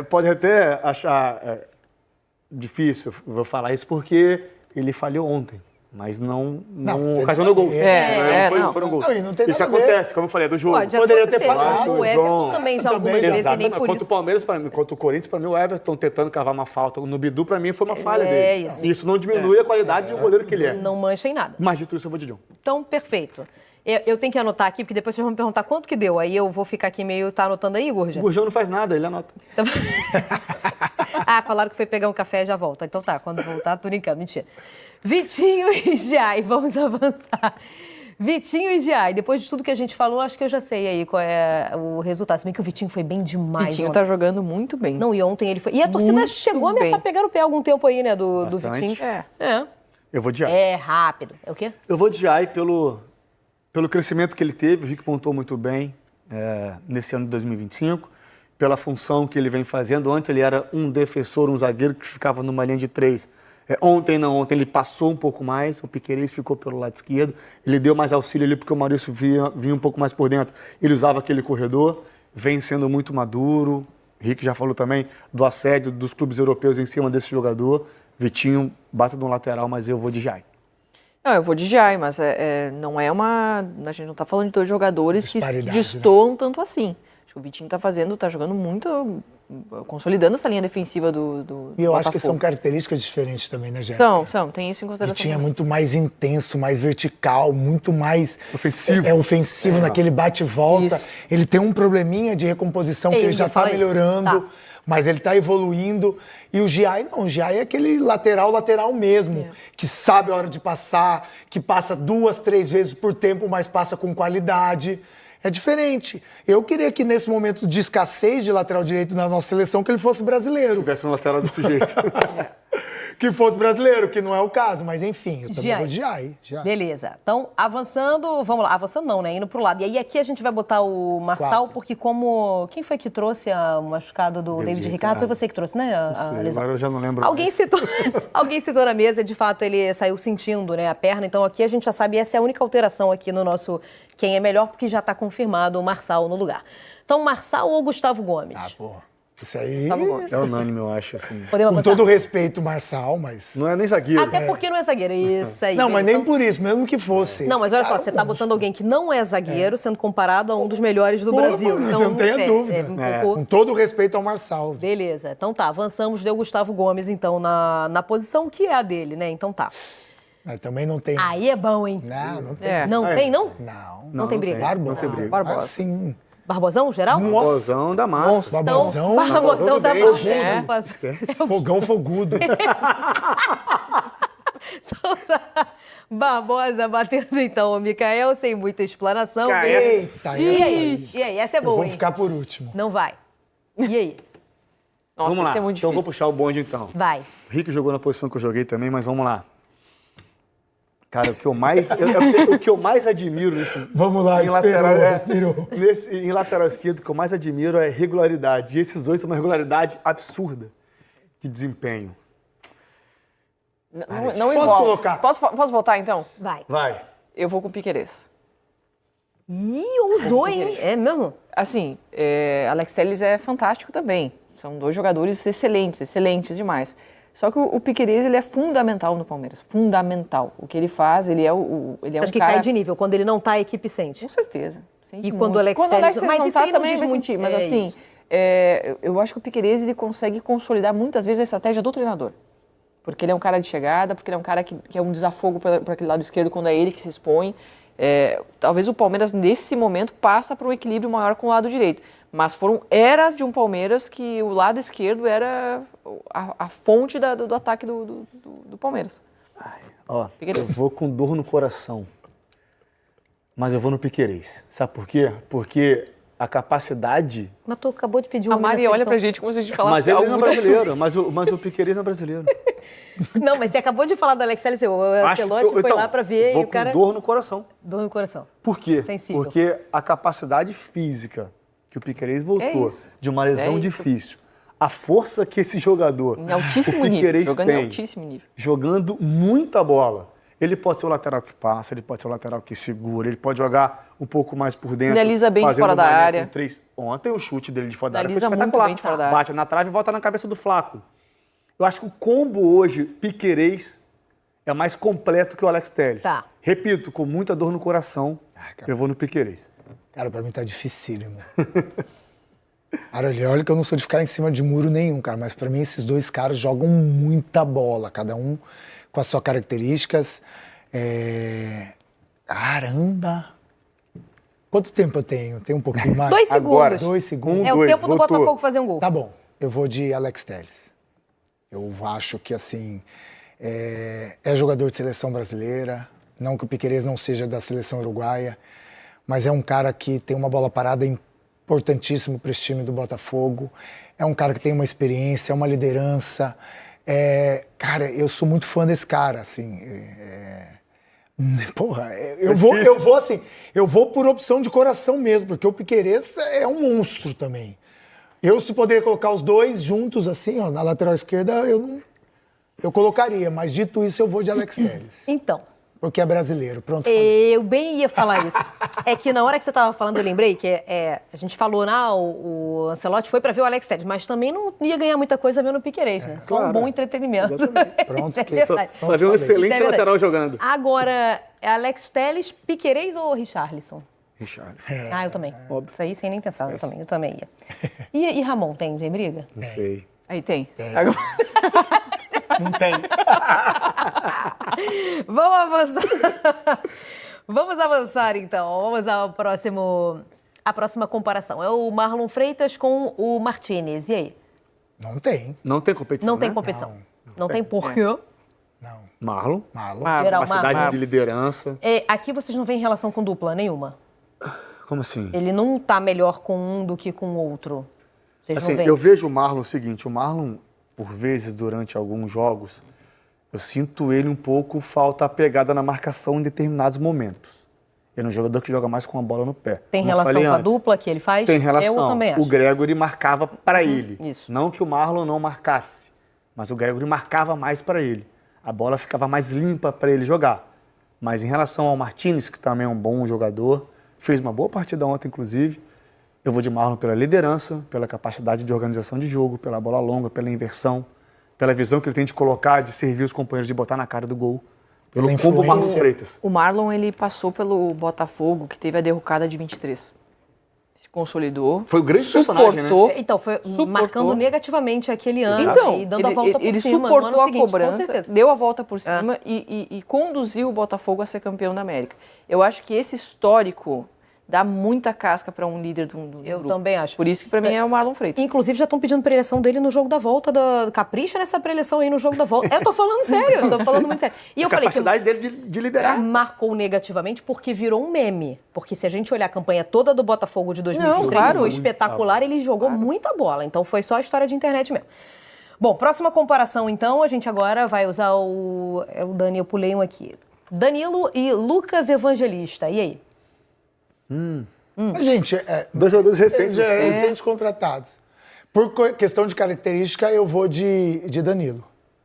Pode até achar difícil eu vou falar isso porque ele falhou ontem, mas não ocasionou gol. Foram gols. Não, e não tem Isso nada a ver. acontece, como eu falei, é do jogo. Pode Poderia ter acontecer, falado, o Everton John. também já Também, algumas vezes e nem Exatamente. por Contra isso. o Palmeiras, para mim, contra o Corinthians, para mim, o Everton tentando cavar uma falta no Bidu, para mim, foi uma falha dele. isso. E isso não diminui a qualidade do goleiro que ele é. Não mancha em nada. Mas dito isso, eu vou de John. Então, perfeito. Eu tenho que anotar aqui, porque depois vocês vão me perguntar quanto que deu. Aí eu vou ficar aqui meio... Tá anotando aí, Gurja? O Gurjão não faz nada, ele anota. Falaram que foi pegar um café e já volta. Então tá, quando voltar, tô brincando, mentira. Vitinho e Giai, vamos avançar. Vitinho e Giai, depois de tudo que a gente falou, acho que eu já sei aí qual é o resultado. Se bem que o Vitinho foi bem demais Vitinho ontem. tá jogando muito bem. Não, e ontem ele foi... E a torcida Muito chegou a ameaçar bem. pegar o pé algum tempo aí, né, do Bastante. Vitinho. É. Eu vou de Jai. É rápido. É o quê? Eu vou de Jai pelo crescimento que ele teve, o Rick pontuou muito bem nesse ano de 2025, pela função que ele vem fazendo. Antes ele era um defensor, um zagueiro que ficava numa linha de 3. Ontem ele passou um pouco mais, o Piquerez ficou pelo lado esquerdo, ele deu mais auxílio ali porque o Maurício vinha um pouco mais por dentro, ele usava aquele corredor, vem sendo muito maduro. Rick já falou também do assédio dos clubes europeus em cima desse jogador. Vitinho bate no lateral, mas eu vou de Jai. Não, eu vou de Giai, mas não é uma... A gente não tá falando de dois jogadores que Disparidade, destoam tanto assim. Acho que o Vitinho tá jogando muito, consolidando essa linha defensiva do E eu acho que Botafogo. são características diferentes também, né, Jéssica? São, tem isso em consideração. Vitinho é também. muito mais intenso, mais vertical, muito mais... Ofensivo. É ofensivo naquele bate-volta. Isso. Ele tem um probleminha de recomposição que Ei, ele já ia está falar isso. melhorando, Tá. mas ele está evoluindo. E o Giai não, o Giai é aquele lateral mesmo, que sabe a hora de passar, que passa 2, 3 vezes por tempo, mas passa com qualidade. É diferente. Eu queria que nesse momento de escassez de lateral direito na nossa seleção, que ele fosse brasileiro. Tivesse um lateral desse jeito. Que fosse brasileiro, que não é o caso, mas enfim, eu também Giai. vou de Giai. Beleza. Então, avançando, vamos lá. Avançando não, né? Indo pro lado. E aí aqui a gente vai botar o Marçal, Quatro. porque como... Quem foi que trouxe o machucado do David Ricardo? Foi você que trouxe, né? A lesão. Agora eu já não lembro. Alguém citou na mesa, de fato, ele saiu sentindo, né, a perna. Então aqui a gente já sabe, essa é a única alteração aqui no nosso Quem é Melhor, porque já está confirmado o Marçal no lugar. Então, Marçal ou Gustavo Gomes? Porra. Isso aí, É unânime, eu acho, assim. Podemos com avançar? todo o respeito, Marçal, mas... Não é nem zagueiro. Até porque não é zagueiro, isso aí. Não, mas Então- nem por isso, mesmo que fosse. Não, mas olha só, você tá botando alguém que não é zagueiro, sendo comparado a um dos melhores do Brasil. Você não tenha dúvida. Um pouco... Com todo o respeito ao Marçal. Beleza, então tá, avançamos, deu Gustavo Gomes, então, na posição que é a dele, né? Então tá. Mas também não tem... Aí é bom, hein? Não tem. É. Não tem, não? Não. Não tem briga. Barbosa. Não tem briga. Barbosa. Assim, Barbosão, geral? nossa. Bozão da massa. Barbosão. Barbosão da bem, Fogão fogudo. Barbosa batendo então o Mikael, sem muita explanação. Cara, Eita, E aí? E aí? Essa é eu boa, vou hein? ficar por último. Não vai. E aí? Nossa, Vamos lá. isso é muito Então eu vou difícil. puxar o bonde, então. Vai. O Rick jogou na posição que eu joguei também, mas vamos lá. Cara, o que eu mais, o que eu mais admiro nisso... Vamos lá, em respirou. Em lateral esquerdo, o que eu mais admiro é regularidade. E esses dois são uma regularidade absurda de desempenho. Não Posso enrola. colocar? Posso voltar, então? Vai. Vai. Eu vou com o Piquerez. Ih, ousou, hein? É mesmo? Assim, Alex Telles é fantástico também. São dois jogadores excelentes demais. Só que o Piquerez, ele é fundamental no Palmeiras. Fundamental. O que ele faz, ele é um Acho que cara... cai de nível. Quando ele não tá, a equipe sente. Com certeza. Sente E muito. quando o Alex Quando o Telles... Alex Mas não isso tá, aí não também diz vai muito. sentir. Mas É assim, isso. eu acho que o Piquerez, ele consegue consolidar muitas vezes a estratégia do treinador. Porque ele é um cara de chegada, porque ele é um cara que é um desafogo para aquele lado esquerdo quando é ele que se expõe. Talvez o Palmeiras, nesse momento, passa para um equilíbrio maior com o lado direito. Mas foram eras de um Palmeiras que o lado esquerdo era a fonte do ataque do Palmeiras. Ó, Piquerez. eu vou com dor no coração, mas eu vou no Piquerez. Sabe por quê? Porque a capacidade... Mas tu acabou de pedir A uma Mari olha pra gente como se a gente falasse Mas ele algo não é muito brasileiro, mas o Piquerez não é brasileiro. Não, mas você acabou de falar do Alex Telles. O Ancelotti foi lá pra ver vou e o cara... com dor no coração. Dor no coração. Por quê? Sensível. Porque a capacidade física que o Piquerez voltou isso. de uma lesão isso. difícil, a força que esse jogador, Em altíssimo o nível. Piquerez Jogando em tem, altíssimo nível. jogando muita bola. Ele pode ser o lateral que passa, ele pode ser o lateral que segura, ele pode jogar um pouco mais por dentro. Finaliza bem de fazendo fora da mané área. com três. Ontem o chute dele de fora da área foi Finaliza muito espetacular. bem de fora da área. Bate na trave e volta na cabeça do Flaco. Eu acho que o combo hoje, Piquerez, é mais completo que o Alex Telles. Tá. Repito, com muita dor no coração, eu vou no Piquerez. Cara, pra mim tá dificílimo. Cara, olha que eu não sou de ficar em cima de muro nenhum, cara, mas pra mim esses dois caras jogam muita bola, cada um com as suas características. Caramba! Quanto tempo eu tenho? Tem um pouquinho mais? 2 Agora, segundos. 2 segundos. É o dois, tempo do voltou. Botafogo fazer um gol. Tá bom, eu vou de Alex Telles. Eu acho que, assim, é jogador de seleção brasileira, não que o Piquerez não seja da seleção uruguaia, mas é um cara que tem uma bola parada importantíssimo para esse time do Botafogo, é um cara que tem uma experiência, uma liderança. Cara, eu sou muito fã desse cara, assim. Porra, eu vou por opção de coração mesmo, porque o Piquerez é um monstro também. Se poderia colocar os dois juntos, assim, ó, na lateral esquerda, eu colocaria, mas dito isso, eu vou de Alex Telles. Então, Porque é brasileiro, pronto. Falei. eu bem ia falar isso. É que na hora que você estava falando, eu lembrei que a gente falou, o Ancelotti foi para ver o Alex Telles, mas também não ia ganhar muita coisa vendo o Piquerez, né? Só um bom entretenimento. Pronto, Isso é que- verdade. Só viu um excelente Isso é verdade. lateral jogando. Agora, é Alex Telles, Piquerez ou Richarlison? Richard. Eu também. óbvio. Isso aí sem nem pensar, eu também ia. E Ramon, tem briga? Não sei. Aí tem. Agora... Não tem. Vamos avançar. Vamos avançar, então. Vamos ao a próxima comparação. É o Marlon Freitas com o Martínez. E aí? Não tem. Não tem competição, Não tem né? competição. Não tem porquê. Não. Marlon. Geral, Capacidade Marlon. de liderança. Aqui vocês não veem relação com dupla nenhuma. Como assim? Ele não tá melhor com um do que com o outro. Vocês Assim, não veem? eu vejo o Marlon o seguinte, o Marlon, por vezes, durante alguns jogos, eu sinto ele um pouco falta a pegada na marcação em determinados momentos. Ele é um jogador que joga mais com a bola no pé. Tem como eu relação falei com a antes. dupla que ele faz? Tem relação. Eu também acho. O Gregory marcava para ele. isso. Não que o Marlon não marcasse, mas o Gregory marcava mais para ele. A bola ficava mais limpa para ele jogar. Mas em relação ao Martínez, que também é um bom jogador, fez uma boa partida ontem, inclusive, eu vou de Marlon pela liderança, pela capacidade de organização de jogo, pela bola longa, pela inversão, pela visão que ele tem de colocar, de servir os companheiros, de botar na cara do gol. Pelo Pela combo Marlon influência. Freitas. O Marlon, ele passou pelo Botafogo, que teve a derrocada de 23. Se consolidou. Foi o grande personagem, né? suportou, Então, foi Suportou. marcando negativamente aquele ano Então, e dando a volta por ele cima. suportou no ano a seguinte, com cobrança, certeza. deu a volta por cima e conduziu o Botafogo a ser campeão da América. Eu acho que esse histórico dá muita casca para um líder do Eu grupo. também acho. Por isso que para mim é o Marlon Freitas. Inclusive, já estão pedindo preleção dele no jogo da volta. Capricha nessa preleção aí no jogo da volta. Eu tô falando sério, eu tô falando muito sério. E eu A falei que capacidade dele de liderar. marcou negativamente porque virou um meme. Porque se a gente olhar a campanha toda do Botafogo de 2023, Não, claro. foi espetacular, ele jogou muita bola. Então foi só a história de internet mesmo. Bom, próxima comparação então, a gente agora vai usar o Dani, eu pulei um aqui. Danilo e Lucas Evangelista. E aí? Gente, Dois jogadores recentes. recentes contratados. Por questão de característica, eu vou de Danilo.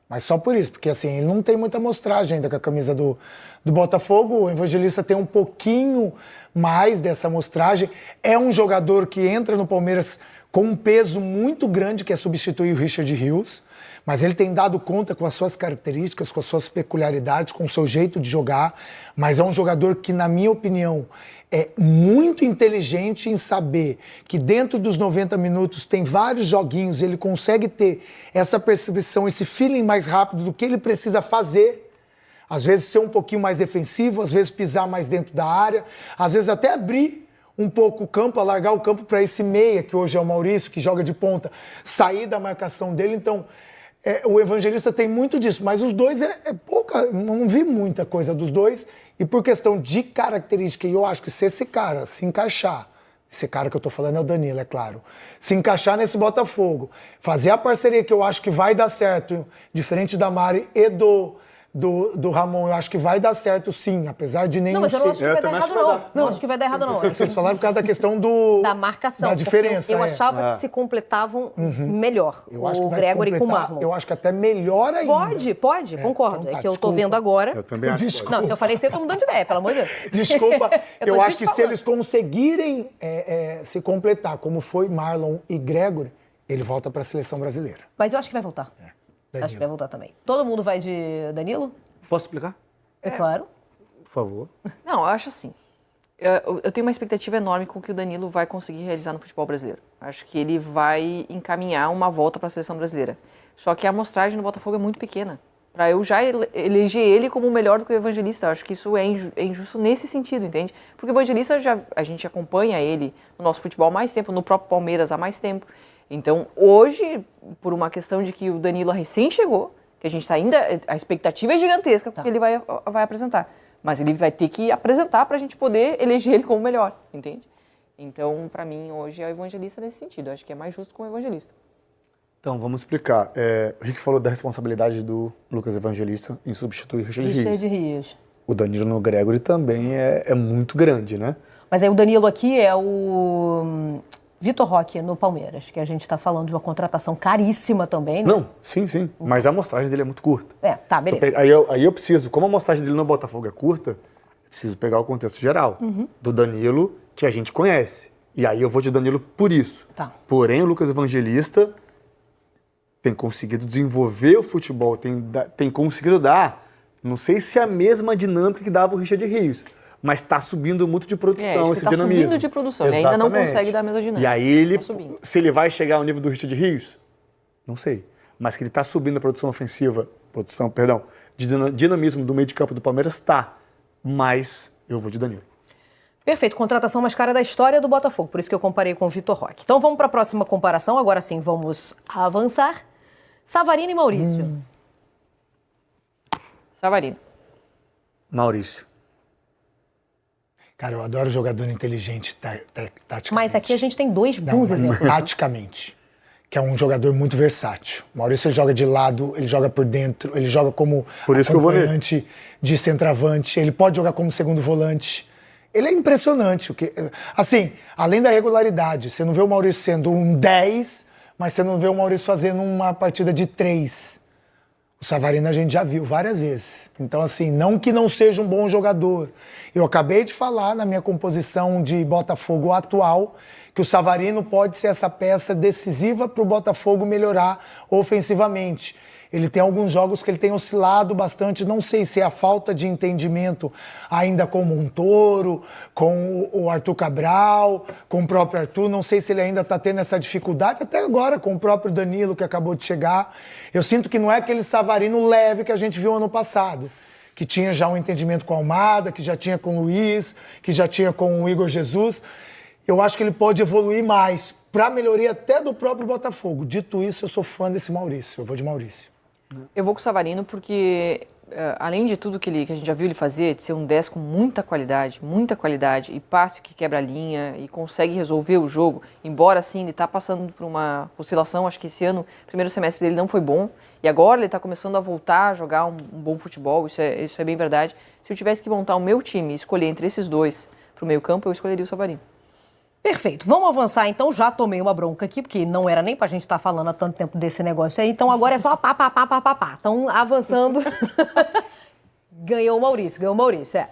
Mas só por isso, porque assim, ele não tem muita amostragem ainda com a camisa do Botafogo. O Evangelista tem um pouquinho mais dessa amostragem. É um jogador que entra no Palmeiras com um peso muito grande que é substituir o Richard Rios, mas ele tem dado conta com as suas características, com as suas peculiaridades, com o seu jeito de jogar, mas é um jogador que, na minha opinião, é muito inteligente em saber que dentro dos 90 minutos tem vários joguinhos, ele consegue ter essa percepção, esse feeling mais rápido do que ele precisa fazer. Às vezes ser um pouquinho mais defensivo, às vezes pisar mais dentro da área, às vezes até abrir um pouco o campo, alargar o campo para esse meia, que hoje é o Maurício, que joga de ponta, sair da marcação dele. Então, o Evangelista tem muito disso, mas os dois é pouca, não vi muita coisa dos dois. E por questão de característica, e eu acho que se esse cara se encaixar, esse cara que eu tô falando é o Danilo, é claro, se encaixar nesse Botafogo, fazer a parceria que eu acho que vai dar certo, diferente da Mari e do Ramon, eu acho que vai dar certo sim, apesar de nenhum... Não, mas eu não acho que vai dar errado, não. Não acho que vai dar errado, não. Vocês falaram por causa da questão da marcação. da diferença. Eu achava que se completavam melhor, eu acho que o vai Gregory com o Marlon. Eu acho que até melhor ainda. Pode, concordo. Então tá, é que eu tô desculpa. vendo agora. Eu também acho. Desculpa. Não, se eu falei isso, eu tô mudando de ideia, pelo amor de Deus. Desculpa, Eu eu tô acho que se falando. eles conseguirem se completar, como foi Marlon e Gregory, ele volta para a seleção brasileira. Mas eu acho que vai voltar. Danilo. Acho que vai voltar também. Todo mundo vai de Danilo? Posso explicar? É claro. Por favor. Não, eu acho assim. Eu tenho uma expectativa enorme com o que o Danilo vai conseguir realizar no futebol brasileiro. Acho que ele vai encaminhar uma volta para a seleção brasileira. Só que a amostragem no Botafogo é muito pequena. Para eu já eleger ele como melhor do que o Evangelista. Eu acho que isso é injusto nesse sentido, entende? Porque o Evangelista, a gente acompanha ele no nosso futebol há mais tempo, no próprio Palmeiras há mais tempo. Então, hoje, por uma questão de que o Danilo recém chegou, que a gente está ainda... A expectativa é gigantesca porque ele vai apresentar. Mas ele vai ter que apresentar para a gente poder eleger ele como melhor, entende? Então, para mim, hoje é o Evangelista nesse sentido. Eu acho que é mais justo com o Evangelista. Então, vamos explicar. O Rick falou da responsabilidade do Lucas Evangelista em substituir o Richard Rios. Richard Rios. O Danilo no Gregory também é muito grande, né? Mas aí o Danilo aqui é o Vitor Roque no Palmeiras, que a gente está falando de uma contratação caríssima também, né? Não, sim. Mas a amostragem dele é muito curta. Tá, beleza. Aí eu preciso, como a amostragem dele no Botafogo é curta, eu preciso pegar o contexto geral do Danilo, que a gente conhece. E aí eu vou de Danilo por isso. Tá. Porém, o Lucas Evangelista tem conseguido desenvolver o futebol, tem conseguido dar, não sei se é a mesma dinâmica que dava o Richard Rios, mas está subindo muito de produção, esse dinamismo. Está subindo de produção, ele ainda não consegue dar a mesma dinâmica. E aí, Tá subindo. se ele vai chegar ao nível do Richard Rios, não sei. Mas que ele está subindo a produção ofensiva, de dinamismo do meio de campo do Palmeiras, está. Mas eu vou de Danilo. Perfeito, contratação mais cara da história do Botafogo, por isso que eu comparei com o Vitor Roque. Então vamos para a próxima comparação, agora sim vamos avançar. Savarino e Maurício. Savarino. Maurício. Cara, eu adoro jogador inteligente taticamente. Mas aqui a gente tem dois bons exemplos. Taticamente. Que é um jogador muito versátil. O Maurício ele joga de lado, ele joga por dentro, ele joga como Por isso que eu vou nele. acompanhante de centroavante, ele pode jogar como segundo volante. Ele é impressionante. Assim, além da regularidade, você não vê o Maurício sendo um 10, mas você não vê o Maurício fazendo uma partida de 3. O Savarino a gente já viu várias vezes. Então, assim, não que não seja um bom jogador. Eu acabei de falar na minha composição de Botafogo atual que o Savarino pode ser essa peça decisiva para o Botafogo melhorar ofensivamente. Ele tem alguns jogos que ele tem oscilado bastante, não sei se é a falta de entendimento ainda com o Montoro, com o Arthur Cabral, com o próprio Arthur, não sei se ele ainda está tendo essa dificuldade, até agora com o próprio Danilo que acabou de chegar. Eu sinto que não é aquele Savarino leve que a gente viu ano passado, que tinha já um entendimento com a Almada, que já tinha com o Luiz, que já tinha com o Igor Jesus. Eu acho que ele pode evoluir mais, para melhoria até do próprio Botafogo. Dito isso, eu sou fã desse Maurício, eu vou de Maurício. Eu vou com o Savarino porque, além de tudo que a gente já viu ele fazer, de ser um 10 com muita qualidade, e passe que quebra a linha e consegue resolver o jogo, embora assim ele está passando por uma oscilação, acho que esse ano, o primeiro semestre dele não foi bom, e agora ele está começando a voltar a jogar um bom futebol, isso é bem verdade. Se eu tivesse que montar o meu time e escolher entre esses dois para o meio campo, eu escolheria o Savarino. Perfeito. Vamos avançar, então. Já tomei uma bronca aqui, porque não era nem pra gente estar falando há tanto tempo desse negócio aí. Então, agora é só pá. Então, avançando. Ganhou o Maurício, é.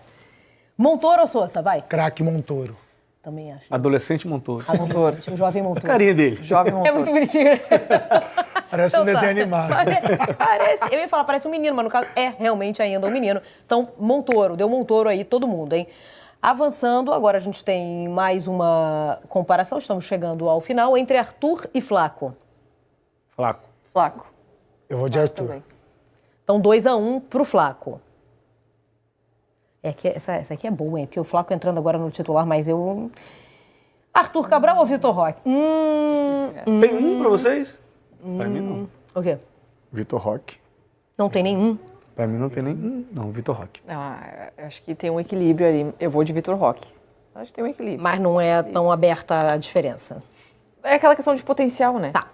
Montoro ou Sousa, vai? Craque Montoro. Também acho. Adolescente Montoro. Adolescente, um jovem Montoro. A carinha dele. Jovem É Montoro. muito bonitinho. Parece Então um desenho tá. animado. Parece, eu ia falar, parece um menino, mas no caso é realmente ainda um menino. Então, Montoro, deu Montoro aí, todo mundo, hein? Avançando, agora a gente tem mais uma comparação, estamos chegando ao final, entre Arthur e Flaco. Flaco. Flaco. Eu vou de Arthur. Também. Então, 2-1 pro Flaco. Essa aqui é boa, hein? Porque o Flaco entrando agora no titular, mas eu... Arthur Cabral ou Vitor Roque? Tem um pra vocês? Pra mim, não. O quê? Vitor Roque. Não tem nenhum? Pra mim, não tem nem um. Não, Vitor Roque. Eu acho que tem um equilíbrio ali. Eu vou de Vitor Roque. Acho que tem um equilíbrio. Mas não é tão aberta a diferença. É aquela questão de potencial, né? Tá.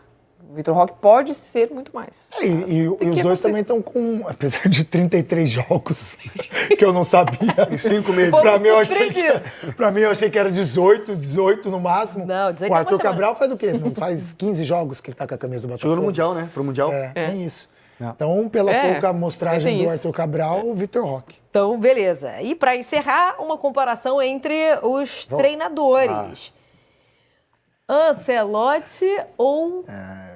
O Vitor Roque pode ser muito mais. E os que dois você- também estão com, apesar de 33 jogos, que eu não sabia. Em 5 meses. Pra mim, eu achei que era 18 no máximo. Não, 18 O é uma Arthur semana. Cabral faz o quê? Não faz 15 jogos que ele tá com a camisa do Botafogo. Jogou no Mundial, né? Pro Mundial. É isso. Então, pela pouca amostragem tem do isso. Arthur Cabral, o Vitor Roque. Então, beleza. E para encerrar, uma comparação entre os treinadores. Ancelotti ou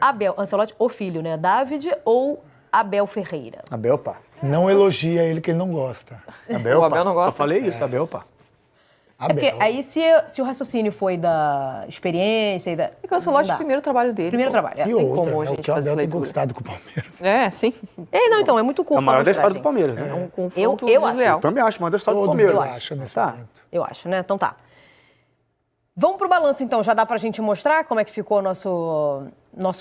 Abel? Ancelotti, o filho, né? David ou Abel Ferreira? Abel, pá. Não elogia ele que ele não gosta. Abel, O Abel pá. não gosta? Só falei isso, Abel, pá. É porque Abel. aí se o raciocínio foi da experiência e da... É que o Ancelotti é não o dá. primeiro trabalho dele. Primeiro pô. trabalho, é. E tem outra, como a é o gente que o fazer Abel tem leitura. conquistado com o Palmeiras. É, sim. Não, então, é muito É curto a maior da história amostragem. do Palmeiras, né? É um confronto Eu acho. desleal. Eu também acho, maior da história do Todo Palmeiras. mundo acha nesse Tá. momento. Eu acho, né? Então tá. Vamos pro balanço, então. Já dá pra gente mostrar como é que ficou o nosso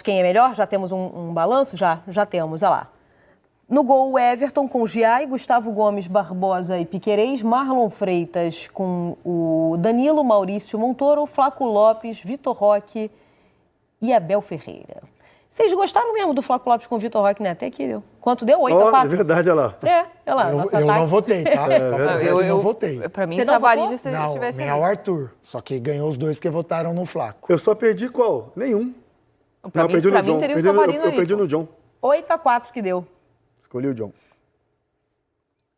quem é melhor? Já temos um balanço? Já temos, olha lá. No gol, o Everton com Giai, Gustavo Gomes, Barbosa e Piquerez, Marlon Freitas com o Danilo, Maurício Montoro, Flaco Lopes, Vitor Roque e Abel Ferreira. Vocês gostaram mesmo do Flaco Lopes com o Vitor Roque, né? Até que deu. Quanto deu? 8-4? É verdade, olha lá. É, olha lá. Eu nosso não ataque. votei, tá? Só pra dizer que eu não votei. Pra mim, Você não Savarino votou? se Não, estivesse nem é o ali. Arthur. Só que ganhou os dois porque votaram no Flaco. Eu só perdi qual? Nenhum. Pra Não, mim, perdi pra no mim John. teria o Perdi no- Savarino eu ali. perdi pô. no John. 8-4 que deu. Escolhi o John.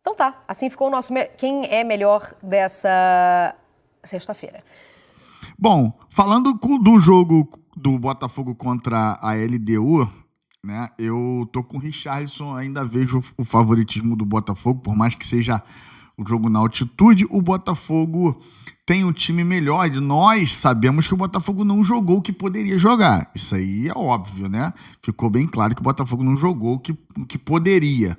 Então tá, assim ficou o nosso quem é melhor dessa sexta-feira. Bom, falando do jogo do Botafogo contra a LDU, né? Eu tô com o Richarlison, ainda vejo o favoritismo do Botafogo, por mais que seja o jogo na altitude, o Botafogo tem um time melhor. Nós sabemos que o Botafogo não jogou o que poderia jogar. Isso aí é óbvio, né? Ficou bem claro que o Botafogo não jogou o que poderia.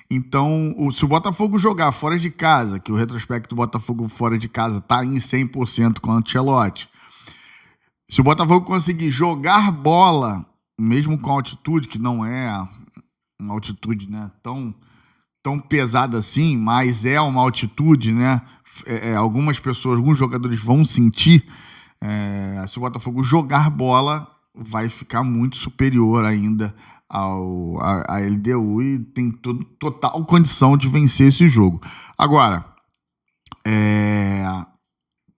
Então, se o Botafogo jogar fora de casa, que o retrospecto do Botafogo fora de casa tá em 100% com o Ancelotti, se o Botafogo conseguir jogar bola, mesmo com altitude, que não é uma altitude, né, tão pesada assim, mas é uma altitude, né? Algumas pessoas, alguns jogadores vão sentir. Se o Botafogo jogar bola, vai ficar muito superior ainda a LDU e tem total condição de vencer esse jogo. Agora,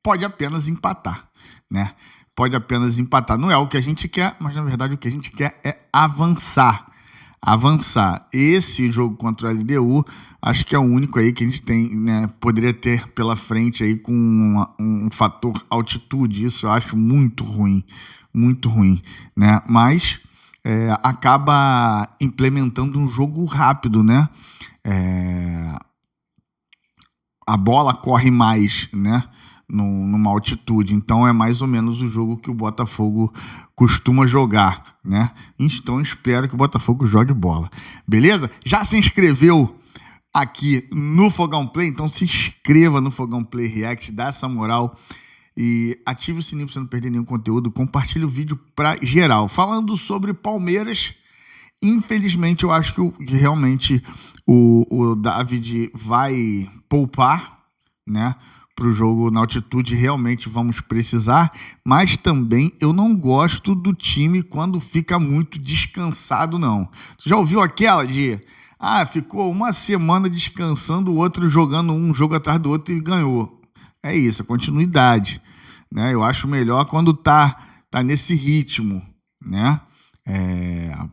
pode apenas empatar, né? Pode apenas empatar. Não é o que a gente quer, mas na verdade o que a gente quer é avançar. Esse jogo contra a LDU, acho que é o único aí que a gente tem, né, poderia ter pela frente aí com um fator altitude. Isso eu acho muito ruim, né? Mas acaba implementando um jogo rápido, né? A bola corre mais, né? Numa altitude. Então é mais ou menos o jogo que o Botafogo costuma jogar, né? Então espero que o Botafogo jogue bola. Beleza? Já se inscreveu aqui no Fogão Play? Então se inscreva no Fogão Play React, dá essa moral e ative o sininho para você não perder nenhum conteúdo. Compartilhe o vídeo para geral. Falando sobre Palmeiras, infelizmente eu acho que realmente o David vai poupar, né? Para o jogo na altitude, realmente vamos precisar, mas também eu não gosto do time quando fica muito descansado, não. Você já ouviu aquela de ficou uma semana descansando, o outro jogando um jogo atrás do outro e ganhou? É isso, a continuidade, né? Eu acho melhor quando tá nesse ritmo, né?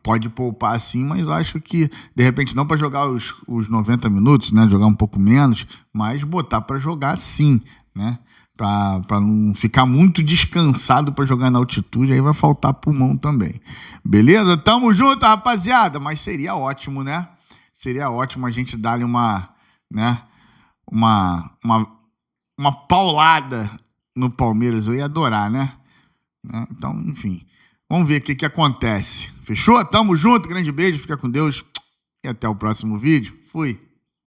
Pode poupar sim, mas eu acho que de repente não para jogar os 90 minutos, né, jogar um pouco menos, mas botar para jogar sim, né? Para não ficar muito descansado para jogar na altitude, aí vai faltar pulmão também. Beleza? Tamo junto, rapaziada. Mas seria ótimo, né? Seria ótimo a gente dar-lhe uma paulada no Palmeiras. Eu ia adorar, né? Então, enfim. Vamos ver o que acontece. Fechou? Tamo junto. Grande beijo. Fica com Deus. E até o próximo vídeo. Fui.